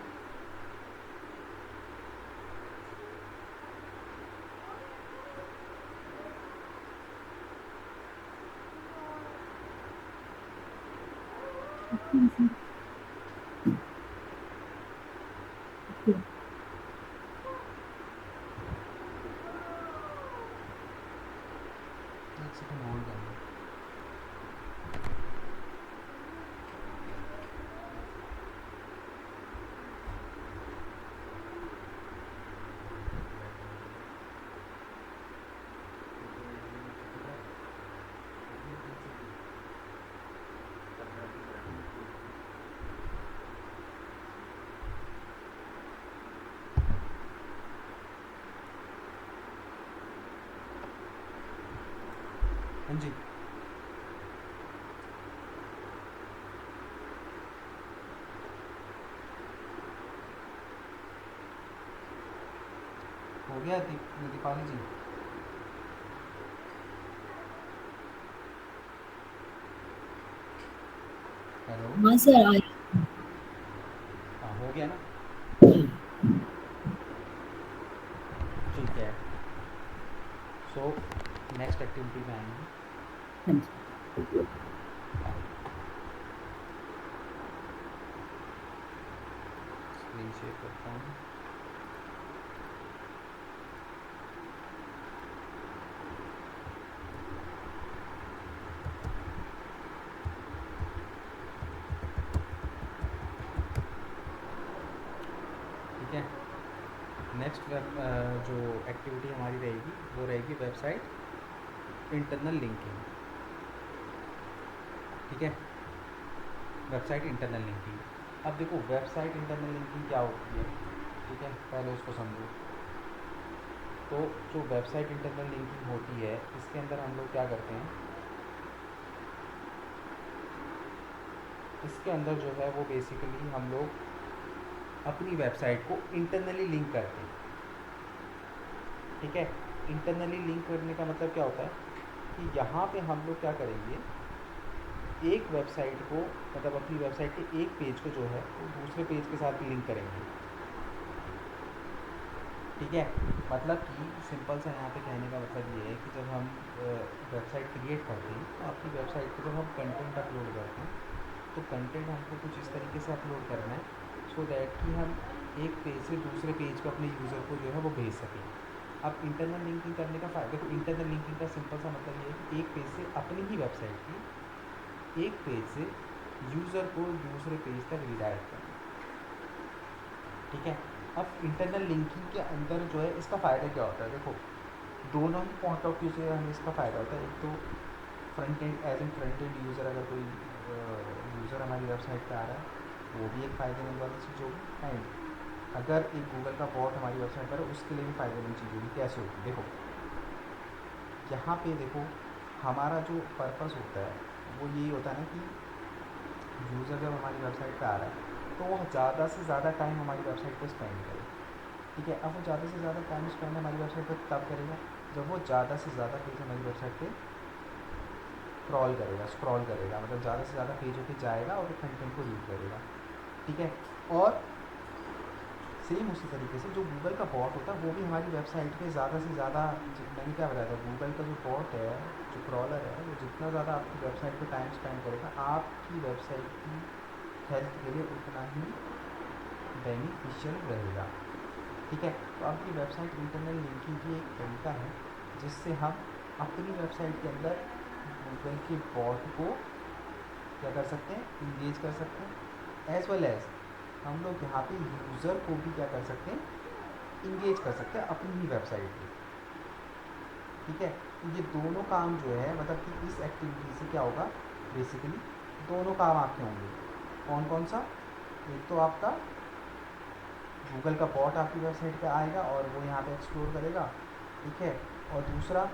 एक सेकंड होल्ड कर लो। हाँ जी, हो गया दीपाली जी? हेलो? हाँ सर आई। हाँ, हो गया ना? ठीक है। सो नेक्स्ट एक्टिविटी में आएंगे। हाँ जी। स्क्रीन शेयर करता हूँ। ठीक है। नेक्स्ट वेब जो एक्टिविटी हमारी रहेगी वो रहेगी वेबसाइट इंटरनल लिंकिंग। ठीक है, वेबसाइट इंटरनल लिंकिंग। अब देखो वेबसाइट इंटरनल लिंकिंग क्या होती है, ठीक है, पहले उसको समझो। तो जो वेबसाइट इंटरनल लिंकिंग होती है इसके अंदर हम लोग क्या करते हैं, इसके अंदर जो है वो बेसिकली हम लोग अपनी वेबसाइट को इंटरनली लिंक करते हैं। ठीक है, इंटरनली लिंक करने का मतलब क्या होता है कि यहाँ पे हम लोग क्या करेंगे, एक वेबसाइट को मतलब अपनी वेबसाइट के एक पेज को जो है वो दूसरे पेज के साथ लिंक करेंगे। ठीक है, मतलब कि सिंपल सा यहाँ पे कहने का मतलब ये है कि जब हम वेबसाइट क्रिएट करते हैं तो अपनी वेबसाइट पे जब हम कंटेंट अपलोड करते हैं तो कंटेंट हमको कुछ इस तरीके से अपलोड करना है सो दैट कि हम एक पेज से दूसरे पेज पे अपने यूज़र को जो है वो भेज सकें। अब इंटरनल लिंकिंग करने का फ़ायदा, देखो इंटरनल लिंकिंग का सिंपल सा मतलब ये है कि एक पेज से अपनी ही वेबसाइट की एक पेज से यूज़र को दूसरे पेज तक रिडायरेक्ट करना। ठीक है, अब इंटरनल लिंकिंग के अंदर जो है इसका फ़ायदा क्या होता है, देखो दोनों ही पॉइंट ऑफ व्यू से हमें इसका फ़ायदा होता है। एक तो front end as an front end user, अगर कोई यूज़र हमारी वेबसाइट पे आ रहा है वो भी एक फ़ायदेमंद वाली चीज़ होगी, एंड अगर एक गूगल का बॉट हमारी वेबसाइट पर है उसके लिए भी फ़ायदेमंद चीज़ होगी। कैसे होगी, देखो यहाँ पे देखो हमारा जो पर्पस होता है वो यही होता है ना कि यूज़र जब हमारी वेबसाइट पे आ रहा है तो वो ज़्यादा से ज़्यादा टाइम हमारी वेबसाइट पे स्पेंड करे। ठीक है, अब वो ज़्यादा से ज़्यादा टाइम स्पेंड हमारी वेबसाइट पे तब करेगा जब वो ज़्यादा से ज़्यादा पेज हमारी वेबसाइट पे स्क्रॉल करेगा, मतलब ज़्यादा से ज़्यादा पेजों पे जाएगा और कंटेंट को रीड करेगा। ठीक है, और सेम उसी तरीके से जो गूगल का बॉट होता है वो भी हमारी वेबसाइट पे ज़्यादा से ज़्यादा, मैंने क्या बताया था, गूगल का जो बॉट है, जो क्रॉलर है, वो जितना ज़्यादा आपकी वेबसाइट पे टाइम स्पेंड करेगा आपकी वेबसाइट की हेल्थ के लिए उतना ही बेनिफिशियल रहेगा। ठीक है, तो आपकी वेबसाइट इंटरनल लिंकिंग की एक तरीका है जिससे हम अपनी वेबसाइट के अंदर गूगल के बॉट को क्या कर सकते हैं, इंगेज कर सकते हैं, एज वेल एज हम लोग यहाँ पे यूज़र को भी क्या कर सकते हैं, इंगेज कर सकते हैं अपनी ही वेबसाइट पे। ठीक है, तो ये दोनों काम जो है मतलब कि इस एक्टिविटी से क्या होगा, बेसिकली दोनों काम आपके होंगे। कौन कौन सा, एक तो आपका गूगल का बॉट आपकी वेबसाइट पे आएगा और वो यहाँ पे एक्सप्लोर करेगा। ठीक है, और दूसरा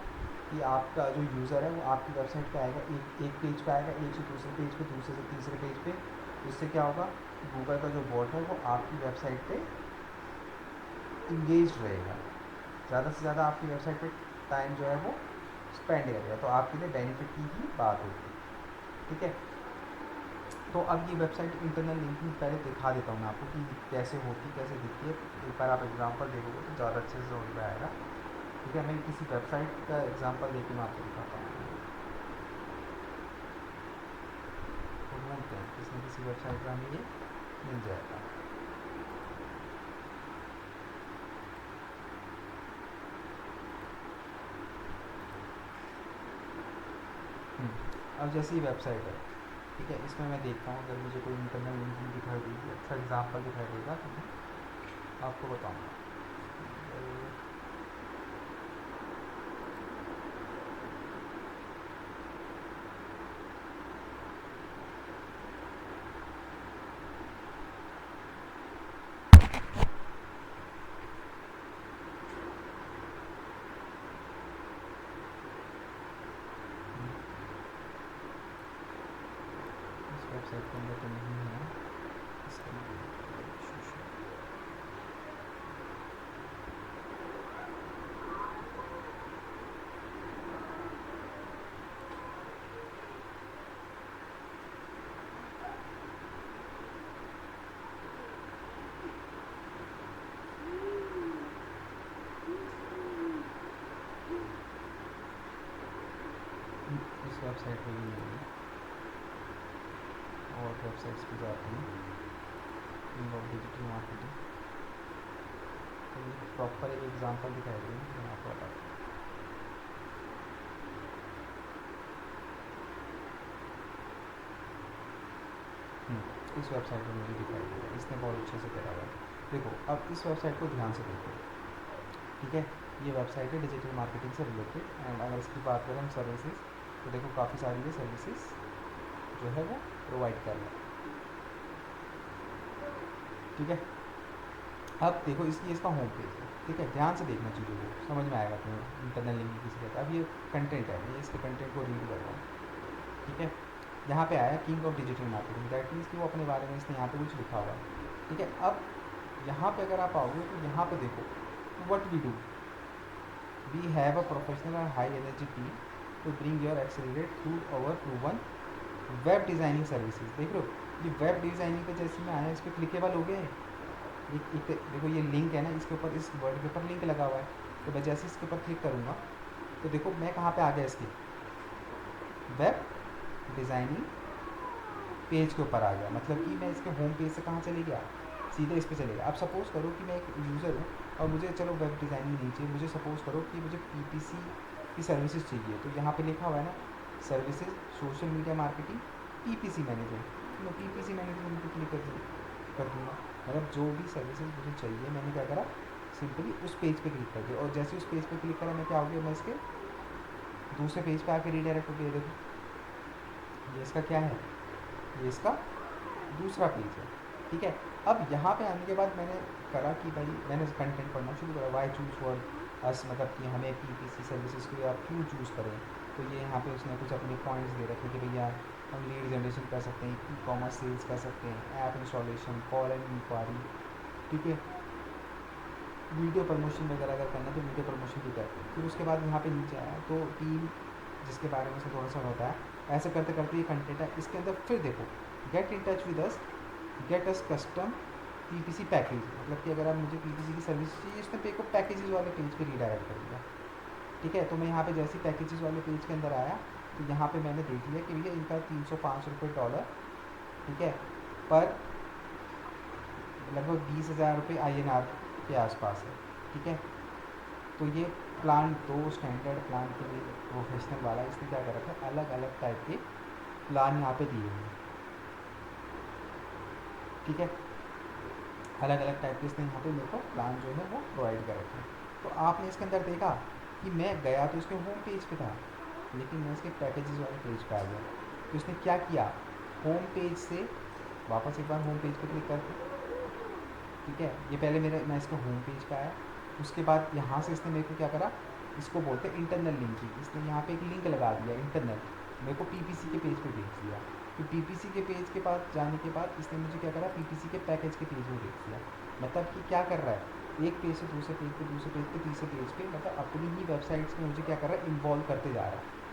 कि आपका जो यूज़र है वो आपकी वेबसाइट पे आएगा, एक पेज पे आएगा, एक से दूसरे पेज पे, दूसरे से तीसरे पेज पे। इससे क्या होगा, गूगल का जो बॉट है वो आपकी वेबसाइट पे इंगेज रहेगा, ज़्यादा से ज़्यादा आपकी वेबसाइट पे टाइम जो है वो स्पेंड करेगा, तो आपके लिए बेनिफिट की ही बात होगी। ठीक है, तो अब ये वेबसाइट इंटरनल लिंकिंग पहले दिखा देता हूँ मैं आपको कि कैसे होती, कैसे दिखती है। एक बार आप एग्जांपल देखोगे तो ज़्यादा अच्छे से समझ में आएगा। ठीक है, मैं किसी वेबसाइट का एग्जांपल देके मैं आपको दिखाता हूँ। तो ढूंढते हैं किसी न किसी वेबसाइट पर हमें ये मिल जाएगा। अब जैसी वेबसाइट है, ठीक है, इसमें मैं देखता हूँ अगर मुझे कोई इंटरनल लिंकिंग दिखाई देगी, अच्छा एग्जांपल दिखाई देगा तो मैं आपको बताऊँगा। वेबसाइट के अंदर तो नहीं है इसके लिए इस वेबसाइट पे भी नहीं है, और वेबसाइट्स पे जाते हैं किंग ऑफ डिजिटल मार्केटिंग। तो ये प्रॉपर एक एग्जांपल दिखाई देंगे मैं आपको बताता हूँ। इस वेबसाइट पर मुझे दिखाई देगा, इसने बहुत अच्छे से करा हुआ है। देखो अब इस वेबसाइट को ध्यान से देखो। ठीक है, ये वेबसाइट है डिजिटल मार्केटिंग से रिलेटेड, एंड अगर इसकी बात करें हम सर्विसेज तो देखो काफ़ी सारी ये सर्विसेज जो है वो प्रोवाइड कर रहा है। ठीक है, अब देखो इसकी इसका होम पेज है। ठीक है, ध्यान से देखना चीज़ों को, समझ में आएगा तुम्हें इंटरनल लिंकिंग किसी कहता है। अब ये कंटेंट है, मैं इसके कंटेंट को रीड कर रहा हूँ। ठीक है, यहाँ पे आया king of digital marketing, that means कि वो अपने बारे में इसने यहाँ पे कुछ लिखा हुआ है। ठीक है, अब यहाँ पे अगर आप आओगे तो यहाँ पे देखो what we do, we have a professional और high energy team to bring your accelerate through our proven web designing services. देख लो ये वेब डिज़ाइनिंग पे जैसे मैं आया, इस पर क्लिकेबल हो गया है। एक देखो ये लिंक है ना, इसके ऊपर, इस वर्ड के ऊपर लिंक लगा हुआ है, तो मैं जैसे इसके ऊपर क्लिक करूँगा तो देखो मैं कहाँ पे आ गया, इसकी वेब डिज़ाइनिंग पेज के ऊपर आ गया। मतलब कि मैं इसके होम पेज से कहाँ चले गया, सीधे इस पर चले गया। अब सपोज़ करो कि मैं एक यूज़र हूँ और मुझे चलो वेब डिज़ाइनिंग नहीं चाहिए, मुझे सपोज़ करो कि मुझे PPC की सर्विसेज चाहिए, तो यहाँ पे लिखा हुआ है ना services social media marketing PPC management, तो मैं PPC मैनेजमेंट पर क्लिक कर दूँगा। मतलब जो भी सर्विसेज मुझे चाहिए मैंने क्या करा, सिंपली उस पेज पे क्लिक कर दिया, और जैसे उस पेज पे क्लिक करा मैं क्या हो गया, मैं इसके दूसरे पेज पे आके रीडायरेक्ट हो गया। देखो ये इसका क्या है, ये इसका दूसरा पेज है। ठीक है, अब यहाँ पे आने के बाद मैंने करा कि भाई मैंने कंटेंट पढ़ना शुरू करा, वाई चूज़ फॉर अस, मतलब कि हमें PPC सर्विसेज को आप क्यों चूज़ करें। तो ये यहाँ पे उसने कुछ अपने पॉइंट्स दे रखे कि भैया हम लीड जनरेशन कर सकते हैं, E-कॉमर्स सेल्स कर सकते हैं, app installation, call and inquiry. ठीक है, वीडियो प्रमोशन वगैरह अगर करना है तो वीडियो प्रमोशन भी करते हैं। फिर उसके बाद यहाँ पे नीचे आया तो टीम जिसके बारे में से थोड़ा सा होता है, ऐसे करते करते ये कंटेंट है। इसके अंदर फिर देखो get in touch with us, get us custom PPC package, मतलब कि अगर आप मुझे PPC की सर्विस चाहिए, इसने पे को पैकेजेस वाले पेज पे रीडायरेक्ट कर दिया। ठीक है, तो मैं यहाँ पे जैसे पैकेजेस वाले पेज के अंदर आया तो यहाँ पे मैंने देख लिया कि भैया इनका $305 ठीक है पर लगभग 20,000 रुपये INR के आसपास है। ठीक है, तो ये प्लान 2 स्टैंडर्ड प्लान के लिए प्रोफेशनल वाला, इसने क्या कर रखा है, अलग अलग टाइप के प्लान यहाँ पे दिए हुए हैं। ठीक है, अलग अलग टाइप के इसने यहाँ पे मेरे को प्लान जो है वो प्रोवाइड कर रखे हैं। तो आपने इसके अंदर देखा कि मैं गया तो इसके होम पेज पे था, लेकिन मैं इसके पैकेजेस वाले पेज पे आ गया। तो इसने क्या किया, होम पेज से वापस एक बार होम पेज पे क्लिक करके, ठीक है, ये पहले मैं इसके होम पेज पे आया, उसके बाद यहाँ से इसने मेरे को क्या करा, इसको बोलते हैं इंटरनल लिंकिंग। इसने यहाँ पे एक लिंक लगा दिया इंटरनल, मेरे को PPC के पेज पे भेज दिया। फिर PPC के पेज के पास जाने के बाद इसने मुझे क्या करा, PPC के पैकेज के पेज में भेज दिया। मतलब कि क्या कर रहा है, एक पेज से दूसरे पेज पे, दूसरे पेज पे, तीसरे पेज पे, मतलब अपनी ही वेबसाइट्स में मुझे क्या कर रहा है, इन्वॉल्व करते जा रहा है,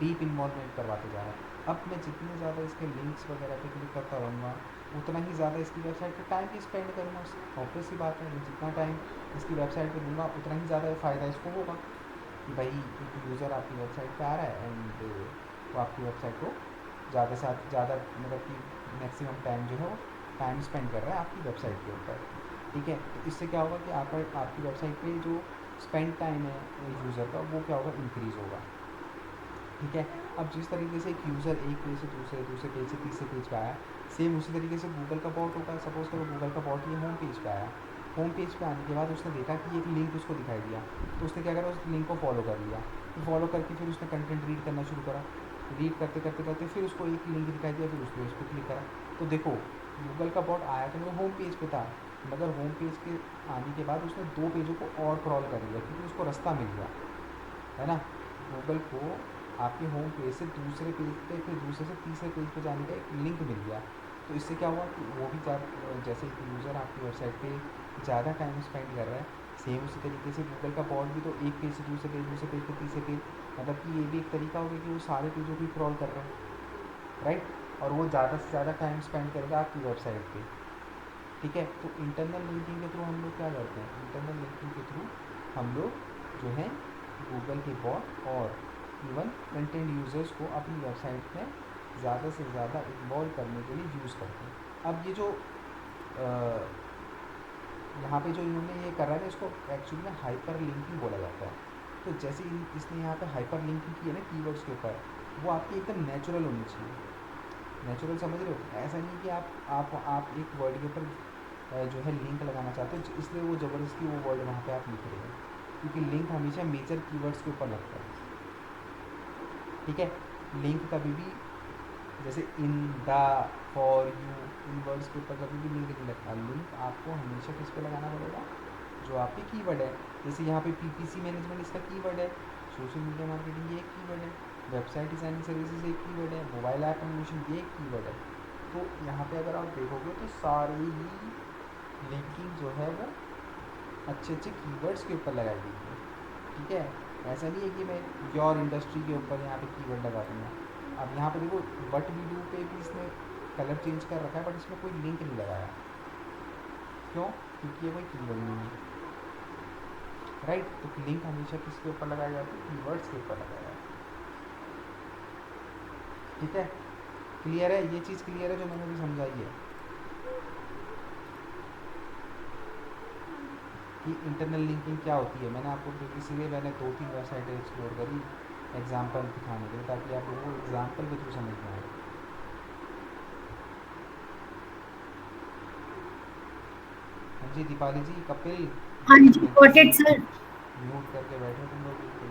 डीप इन्वॉल्वमेंट करवाते जा रहा है। अब मैं जितने ज़्यादा इसके लिंक्स वगैरह पे क्लिक करता रहूँगा उतना ही ज़्यादा इसकी वेबसाइट पे टाइम भी स्पेंड करूँगा। ऑब्वियस सी बात है, मैं जितना टाइम इसकी वेबसाइट पे दूँगा उतना ही ज़्यादा फ़ायदा इसको होगा कि भाई एक यूज़र आपकी वेबसाइट पे आ रहा है एंड वो आपकी वेबसाइट को ज़्यादा से ज़्यादा मतलब कि मैक्सिमम टाइम जो है वो टाइम स्पेंड कर रहा है आपकी वेबसाइट के ऊपर। ठीक है, तो इससे क्या होगा कि आपकी वेबसाइट पे जो स्पेंड टाइम है यूज़र का वो क्या होगा, इंक्रीज़ होगा। ठीक है, अब जिस तरीके से एक यूज़र एक पेज से दूसरे पेज से तीसरे पेज पे आया, सेम उसी तरीके से गूगल का बॉट होगा। सपोज़ करो गूगल का बॉट ये होम पेज पे आया, होम पेज पे आने के बाद उसने देखा कि एक लिंक उसको दिखाई दिया, तो उसने क्या करा, उस लिंक को फॉलो कर लिया। तो फॉलो करके फिर उसने कंटेंट रीड करना शुरू करा, रीड करते करते करते फिर उसको एक लिंक दिखाई दिया, फिर उसने उस पर क्लिक करा। तो देखो गूगल का बॉट आया तो मेरे होम पेज पे था, मगर होम पेज के आने के बाद उसने 2 पेजों को और क्रॉल कर लिया क्योंकि उसको रास्ता मिल गया, है ना। गूगल को आपके होम पेज से दूसरे पेज पे, फिर दूसरे से तीसरे पेज पे जाने का एक लिंक मिल गया। तो इससे क्या हुआ कि वो भी जैसे एक यूज़र आपकी वेबसाइट पे ज़्यादा टाइम स्पेंड कर रहा है, सेम उसी तरीके से गूगल का बॉट भी तो एक पेज से दूसरे पेज पे तीसरे पेज, मतलब कि ये भी एक तरीका होगा कि वो सारे पेजों को क्रॉल कर रहे हैं, राइट, और वो ज़्यादा से ज़्यादा टाइम स्पेंड करेगा आपकी वेबसाइट पे। ठीक है, तो इंटरनल लिंकिंग के थ्रू हम लोग क्या करते हैं, इंटरनल लिंकिंग के थ्रू हम लोग जो है गूगल के बॉट और इवन कंटेंट यूज़र्स को अपनी वेबसाइट में ज़्यादा से ज़्यादा इन्वॉल्व करने के लिए यूज़ करते हैं। अब ये जो यहाँ पे जो इन्होंने ये कर रहा है ना, इसको एक्चुअली में हाइपर लिंकिंग बोला जाता है। तो जैसे इसने यहाँ पे हाइपर लिंकिंग की है ना कीवर्ड्स के ऊपर, वो आपकी एकदम नेचुरल होनी चाहिए। नेचुरल समझ रहे हो, ऐसा नहीं कि आप एक वर्ड के ऊपर जो है लिंक लगाना चाहते हो इसलिए वो ज़बरदस्ती वो वर्ड वहाँ पे आप लिख रहे हो, क्योंकि लिंक हमेशा मेजर कीवर्ड्स के ऊपर लगता है। ठीक है, लिंक कभी भी जैसे इन, द, फॉर, यू, इन वर्ड्स के ऊपर कभी भी लिंक नहीं लगता। लिंक आपको हमेशा किस पे लगाना पड़ेगा, जो आपके कीवर्ड है। जैसे यहाँ पे पीपीसी मैनेजमेंट इसका कीवर्ड है, सोशल मीडिया मार्केटिंग ये एक कीवर्ड है, वेबसाइट डिज़ाइनिंग सर्विसेज एक कीवर्ड है, मोबाइल ऐप एनिमेशन ये एक कीवर्ड है। तो यहाँ पे अगर आप देखोगे तो सारे ही लिंकिंग जो है वो अच्छे अच्छे कीवर्ड्स के ऊपर लगाई गई है। ठीक है, ऐसा नहीं है कि मैं योर इंडस्ट्री के ऊपर यहाँ पे कीवर्ड लगा दूँगा। अब यहाँ पे देखो व्हाट वी डू पे भी इसने कलर चेंज कर रखा है, बट इसमें कोई लिंक नहीं लगाया। क्यों? क्योंकि ये कोई कीवर्ड नहीं है, राइट। तो लिंक हमेशा किसके ऊपर लगाया जाता है? कीवर्ड्स के ऊपर लगाया जाता है। ठीक है, क्लियर है? ये चीज़ क्लियर है जो मैंने अभी समझाई है कि इंटरनल लिंकिंग क्या होती है। मैंने आपको इसीलिए मैंने 2-3 वेबसाइटें एक्सप्लोर करी एग्जाम्पल दिखाने के लिए, ताकि आप लोगों को एग्जाम्पल के थ्रू समझ में आए। हाँ जी दीपाली जी, कपिल, हाँ जी, गॉट इट सर। म्यूट करके बैठे तुम लोग बिल्कुल।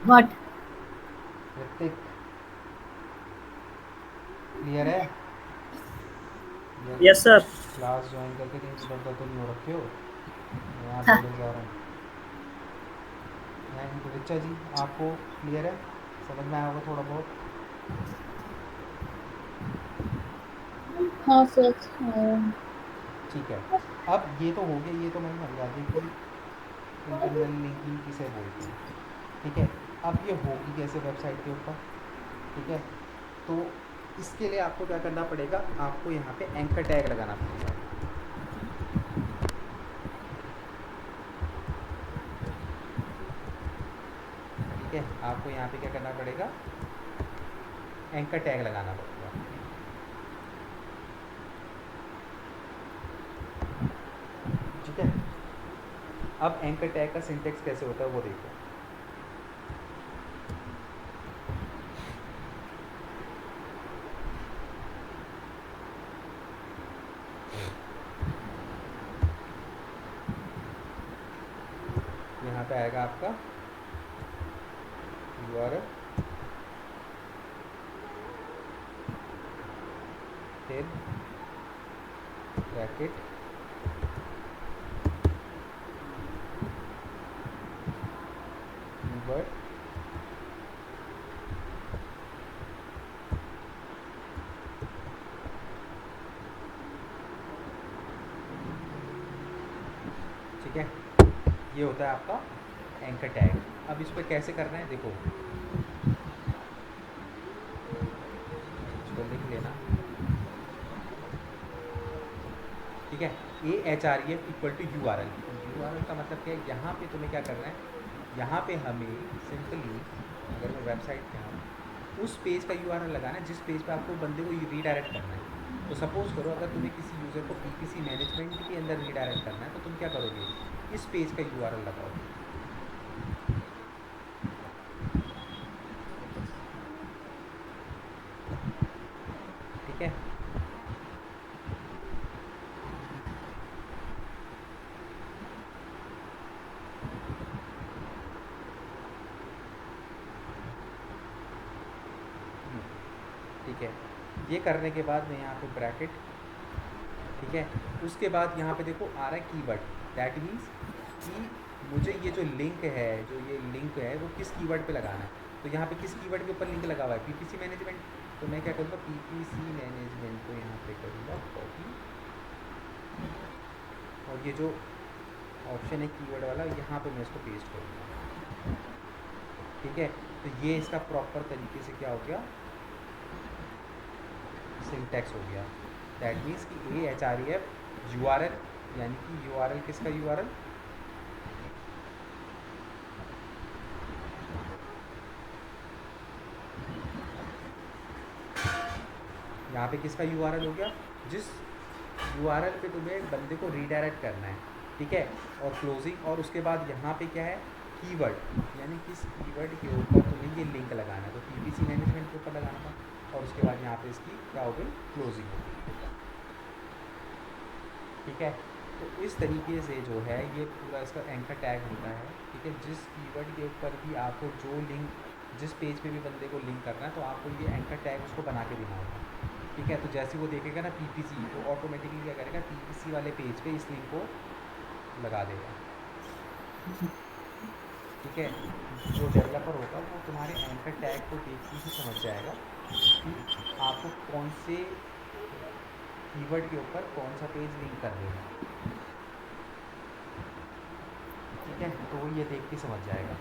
व्हाट? ऋतिक, क्लियर है? Yes sir. क्लास ज्वाइन करके कहीं इधर तो नहीं हो रखे हो, यहाँ हाँ। बोले जा रहा हूँ। एंड रिचा जी, आपको क्लियर है? समझ में आया होगा थोड़ा बहुत? हाँ सर। ठीक है, अब ये तो हो गया, ये तो मैंने समझा दी कि इंटरनल लिंकिंग किसे बोलते हैं। ठीक है, अब ये होगी कैसे वेबसाइट के ऊपर? ठीक है, तो इसके लिए आपको क्या करना पड़ेगा? आपको यहाँ पे एंकर टैग लगाना पड़ेगा। ठीक है, आपको यहाँ पे क्या करना पड़ेगा? एंकर टैग लगाना पड़ेगा। ठीक है, अब एंकर टैग का सिंटेक्स कैसे होता है वो देखो। यहाँ पे आएगा आपका URL, फिर ब्रैकेट, कीवर्ड, ठीक है, ये होता है आपका एंकर टैग। अब इस पर कैसे करना है देखो, इसको लिख लेना। ठीक है, AHREF equal to URL। URL का मतलब क्या है? यहाँ पे तुम्हें क्या करना है? यहाँ पे हमें सिंपली, अगर मैं वेबसाइट पे आऊँ, उस पेज का URL लगाना है जिस पेज पे आपको बंदे को रीडायरेक्ट करना है। तो सपोज़ करो अगर तुम्हें किसी यूज़र को PPC मैनेजमेंट के अंदर रीडायरेक्ट करना है, तो तुम क्या करोगे? इस पेज का URL लगाओगे। ठीक है, ठीक है, ये करने के बाद मैं यहाँ पे ब्रैकेट, ठीक है, उसके बाद यहाँ पे देखो आ रहा है कीवर्ड। दैट मीन्स कि मुझे ये जो लिंक है, जो ये लिंक है वो किस कीवर्ड पे लगाना है। तो यहाँ पे किस कीवर्ड के ऊपर लिंक लगा हुआ है? PPC management. तो मैं क्या करूँगा? PPC मैनेजमेंट को यहाँ पे करूँगा कॉपी, और ये जो ऑप्शन है कीवर्ड वाला, यहाँ पे मैं इसको पेस्ट करूँगा। ठीक है, तो ये इसका प्रॉपर तरीके से क्या हो गया? सिंटैक्स हो गया। दैट मीन्स कि AHREF URL, यानी कि URL किसका URL? यहाँ पे किसका URL हो गया? जिस URL पे तुम्हें बंदे को रीडायरेक्ट करना है। ठीक है, और क्लोजिंग, और उसके बाद यहाँ पे क्या है? कीवर्ड, यानी किस कीवर्ड के ऊपर तुम्हें ये लिंक लगाना है। तो PPC मैनेजमेंट के ऊपर लगाना था, और उसके बाद यहाँ पे इसकी क्या हो गई? क्लोजिंग हो गई। ठीक है, तो इस तरीके से जो है ये पूरा इसका एंकर टैग होता है। ठीक है, जिस कीवर्ड के ऊपर भी आपको जो लिंक, जिस पेज पे भी बंदे को लिंक करना है, तो आपको ये एंकर टैग उसको बना के देना होगा। ठीक है, तो जैसे वो देखेगा ना PPC, तो ऑटोमेटिकली क्या करेगा? PPC वाले पेज पे इस लिंक को लगा देगा। ठीक है, जो डेवलपर होगा वो तुम्हारे एंकर टैग को देखते ही समझ जाएगा कि आपको कौन से कीवर्ड के ऊपर कौन सा पेज लिंक कर देगा। ठीक है, तो वो ये देख के समझ जाएगा।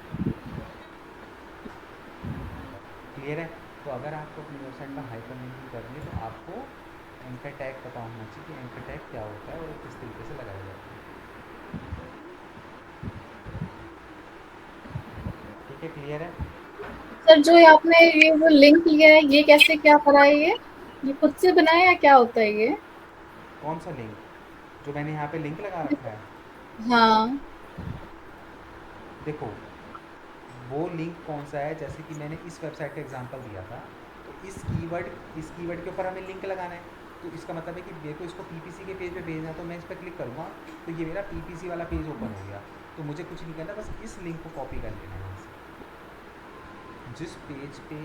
क्लियर है? तो अगर आपको अपनी वेबसाइट पर हाइपर लिंकिंग करनी है तो आपको एंकर टैग पता होना चाहिए कि एंकर टैग क्या होता है और किस तरीके से लगाया जाता है। ठीक है, क्लियर है? सर जो आपने ये वो लिंक लिया है ये कैसे क्या करा है, ये खुद से बनाया या क्या होता है ये? कौन सा लिंक? जो मैंने यहाँ पे लिंक लगा रखा है, हाँ। देखो वो लिंक कौन सा है, जैसे कि मैंने इस वेबसाइट का एग्जांपल दिया था, तो इस कीवर्ड के ऊपर हमें लिंक लगाना है। तो इसका मतलब है कि मेरे को इसको पीपीसी के पेज पे भेजना है, तो मैं इस पर क्लिक करूँगा तो ये मेरा पीपीसी वाला पेज ओपन हो गया। तो मुझे कुछ नहीं करना, बस इस लिंक को कॉपी कर लेना है यहाँ से। जिस पेज पे,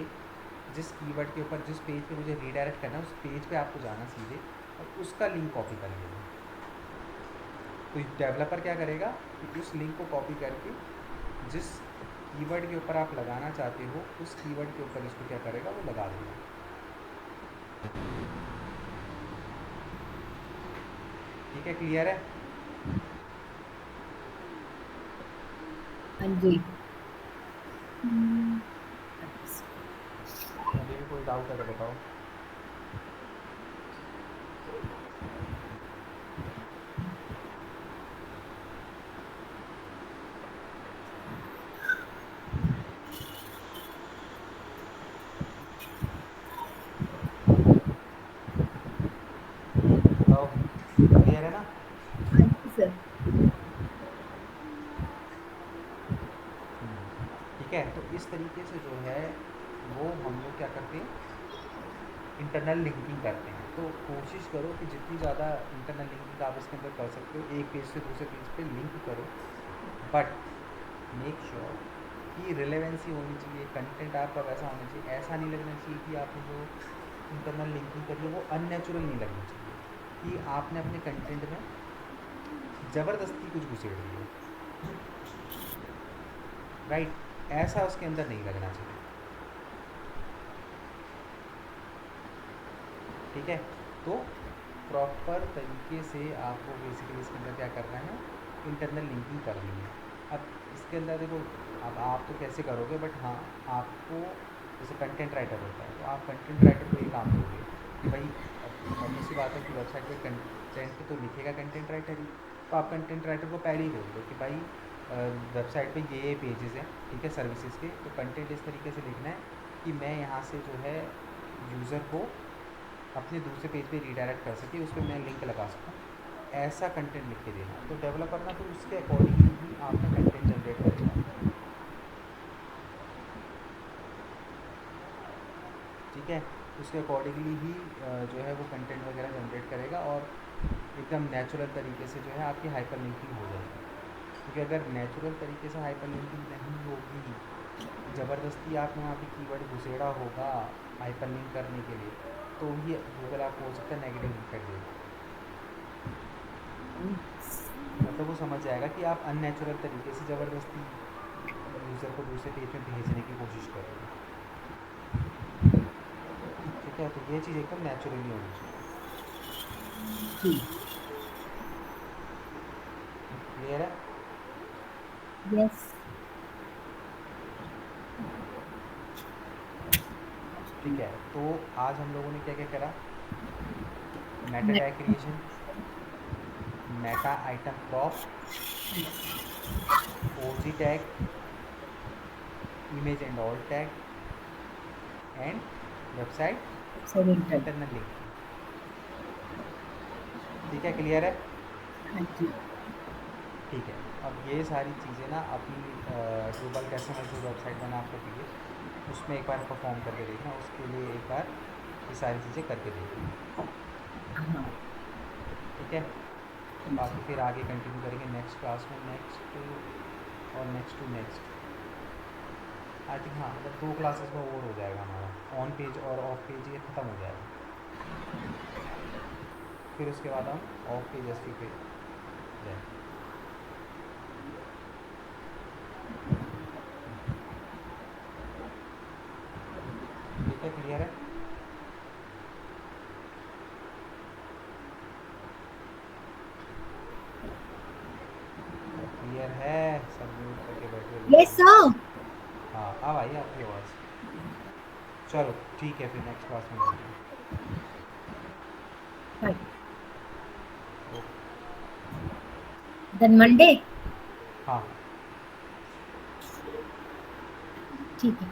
जिस कीवर्ड के ऊपर जिस पेज पे मुझे रीडायरेक्ट करना है उस पेज पे आपको जाना सीधे और उसका लिंक कॉपी कर लेना। तो डेवलपर क्या करेगा कि उस लिंक को कॉपी करके जिस कीवर्ड के ऊपर आप लगाना चाहते हो उस कीवर्ड के ऊपर इसको क्या करेगा, वो लगा देगा। ठीक है, क्लियर है? हाँ जी। अभी भी कोई डाउट है तो बताओ। बताओ, क्लियर है ना? हाँ जी सर। ठीक है, तो इस तरीके से जो है वो हम लोग क्या करते हैं, इंटरनल लिंकिंग करते हैं। तो कोशिश करो कि जितनी ज़्यादा इंटरनल लिंकिंग आप इसके अंदर कर सकते हो, एक पेज से दूसरे पेज पे लिंक करो, बट मेक श्योर कि रिलेवेंसी होनी चाहिए, कंटेंट आपका वैसा होना चाहिए। ऐसा नहीं लगना चाहिए कि आपने जो इंटरनल लिंकिंग करी है वो अननेचुरल नहीं लगनी चाहिए कि आपने अपने कंटेंट में ज़बरदस्ती कुछ घुसेड़ दिया, राइट? ऐसा उसके अंदर नहीं लगना चाहिए। ठीक है, तो प्रॉपर तरीके से आपको बेसिकली इसके अंदर क्या करना है, इंटरनल लिंकिंग करनी है। अब इसके अंदर देखो, अब आप तो कैसे करोगे, बट हाँ आपको जैसे कंटेंट राइटर होता है तो आप कंटेंट राइटर को ये काम दोगे कि भाई obvious सी बात है कि वेबसाइट पे कंटेंट तो लिखेगा कंटेंट राइटर ही, तो आप कंटेंट राइटर को पहले ही बोल दो कि भाई वेबसाइट पे ये पेजेस हैं, ठीक है, सर्विसेज के, तो कंटेंट इस तरीके से लिखना है कि मैं यहाँ से जो है यूज़र को अपने दूसरे पेज पे रीडायरेक्ट कर सके, उस पर मैं लिंक लगा सकूँ, ऐसा कंटेंट लिख के देना। तो डेवलपर ना तो उसके अकॉर्डिंगली ही आपका कंटेंट जनरेट करेगा। ठीक है, उसके अकॉर्डिंगली ही जो है वो कंटेंट वगैरह जनरेट करेगा और एकदम नेचुरल तरीके से जो है आपकी हाइपर लिंकिंग हो जाएगी। क्योंकि अगर नेचुरल तरीके से हाइपर लिंकिंग नहीं होगी, ज़बरदस्ती आपने वहाँ पे कीवर्ड घुसेड़ा होगा हाइपर लिंक करने के लिए, तो ये गूगल आपको हो सकता है नेगेटिव लिंक कर देगा। मतलब वो समझ जाएगा कि आप अननेचुरल तरीके से ज़बरदस्ती यूज़र को दूसरे पेज में भेजने की कोशिश कर रहे हो। ठीक है, तो ये चीज़ एकदम नेचुरली होनी चाहिए। क्लियर है? यस। ठीक है, तो आज हम लोगों ने क्या क्या करा, Meta tag creation, Meta item crop, OG tag, image and all tag, and website internal link. ठीक है, क्लियर है? हाँ जी। ठीक है, अब ये सारी चीज़ें ना अपनी ड्रूबल कस्टमर जो वेबसाइट बना आपको चाहिए उसमें एक बार परफॉर्म करके देखना, उसके लिए एक बार ये सारी चीज़ें करके देखना। हाँ। ठीक है, बाकी फिर आगे कंटिन्यू करेंगे नेक्स्ट क्लास में, नेक्स्ट और next to next I think. हाँ, मतलब 2 क्लासेस में और हो जाएगा हमारा ऑन पेज और ऑफ पेज, ये ख़त्म हो जाएगा। फिर उसके बाद हम ऑफ पेज एस पे जाएंगे। सर हाँ अब आई आपकी आवाज़। चलो ठीक है, फिर नेक्स्ट क्लास में मिलते हैं। Bye okay. देन मंडे हाँ ठीक है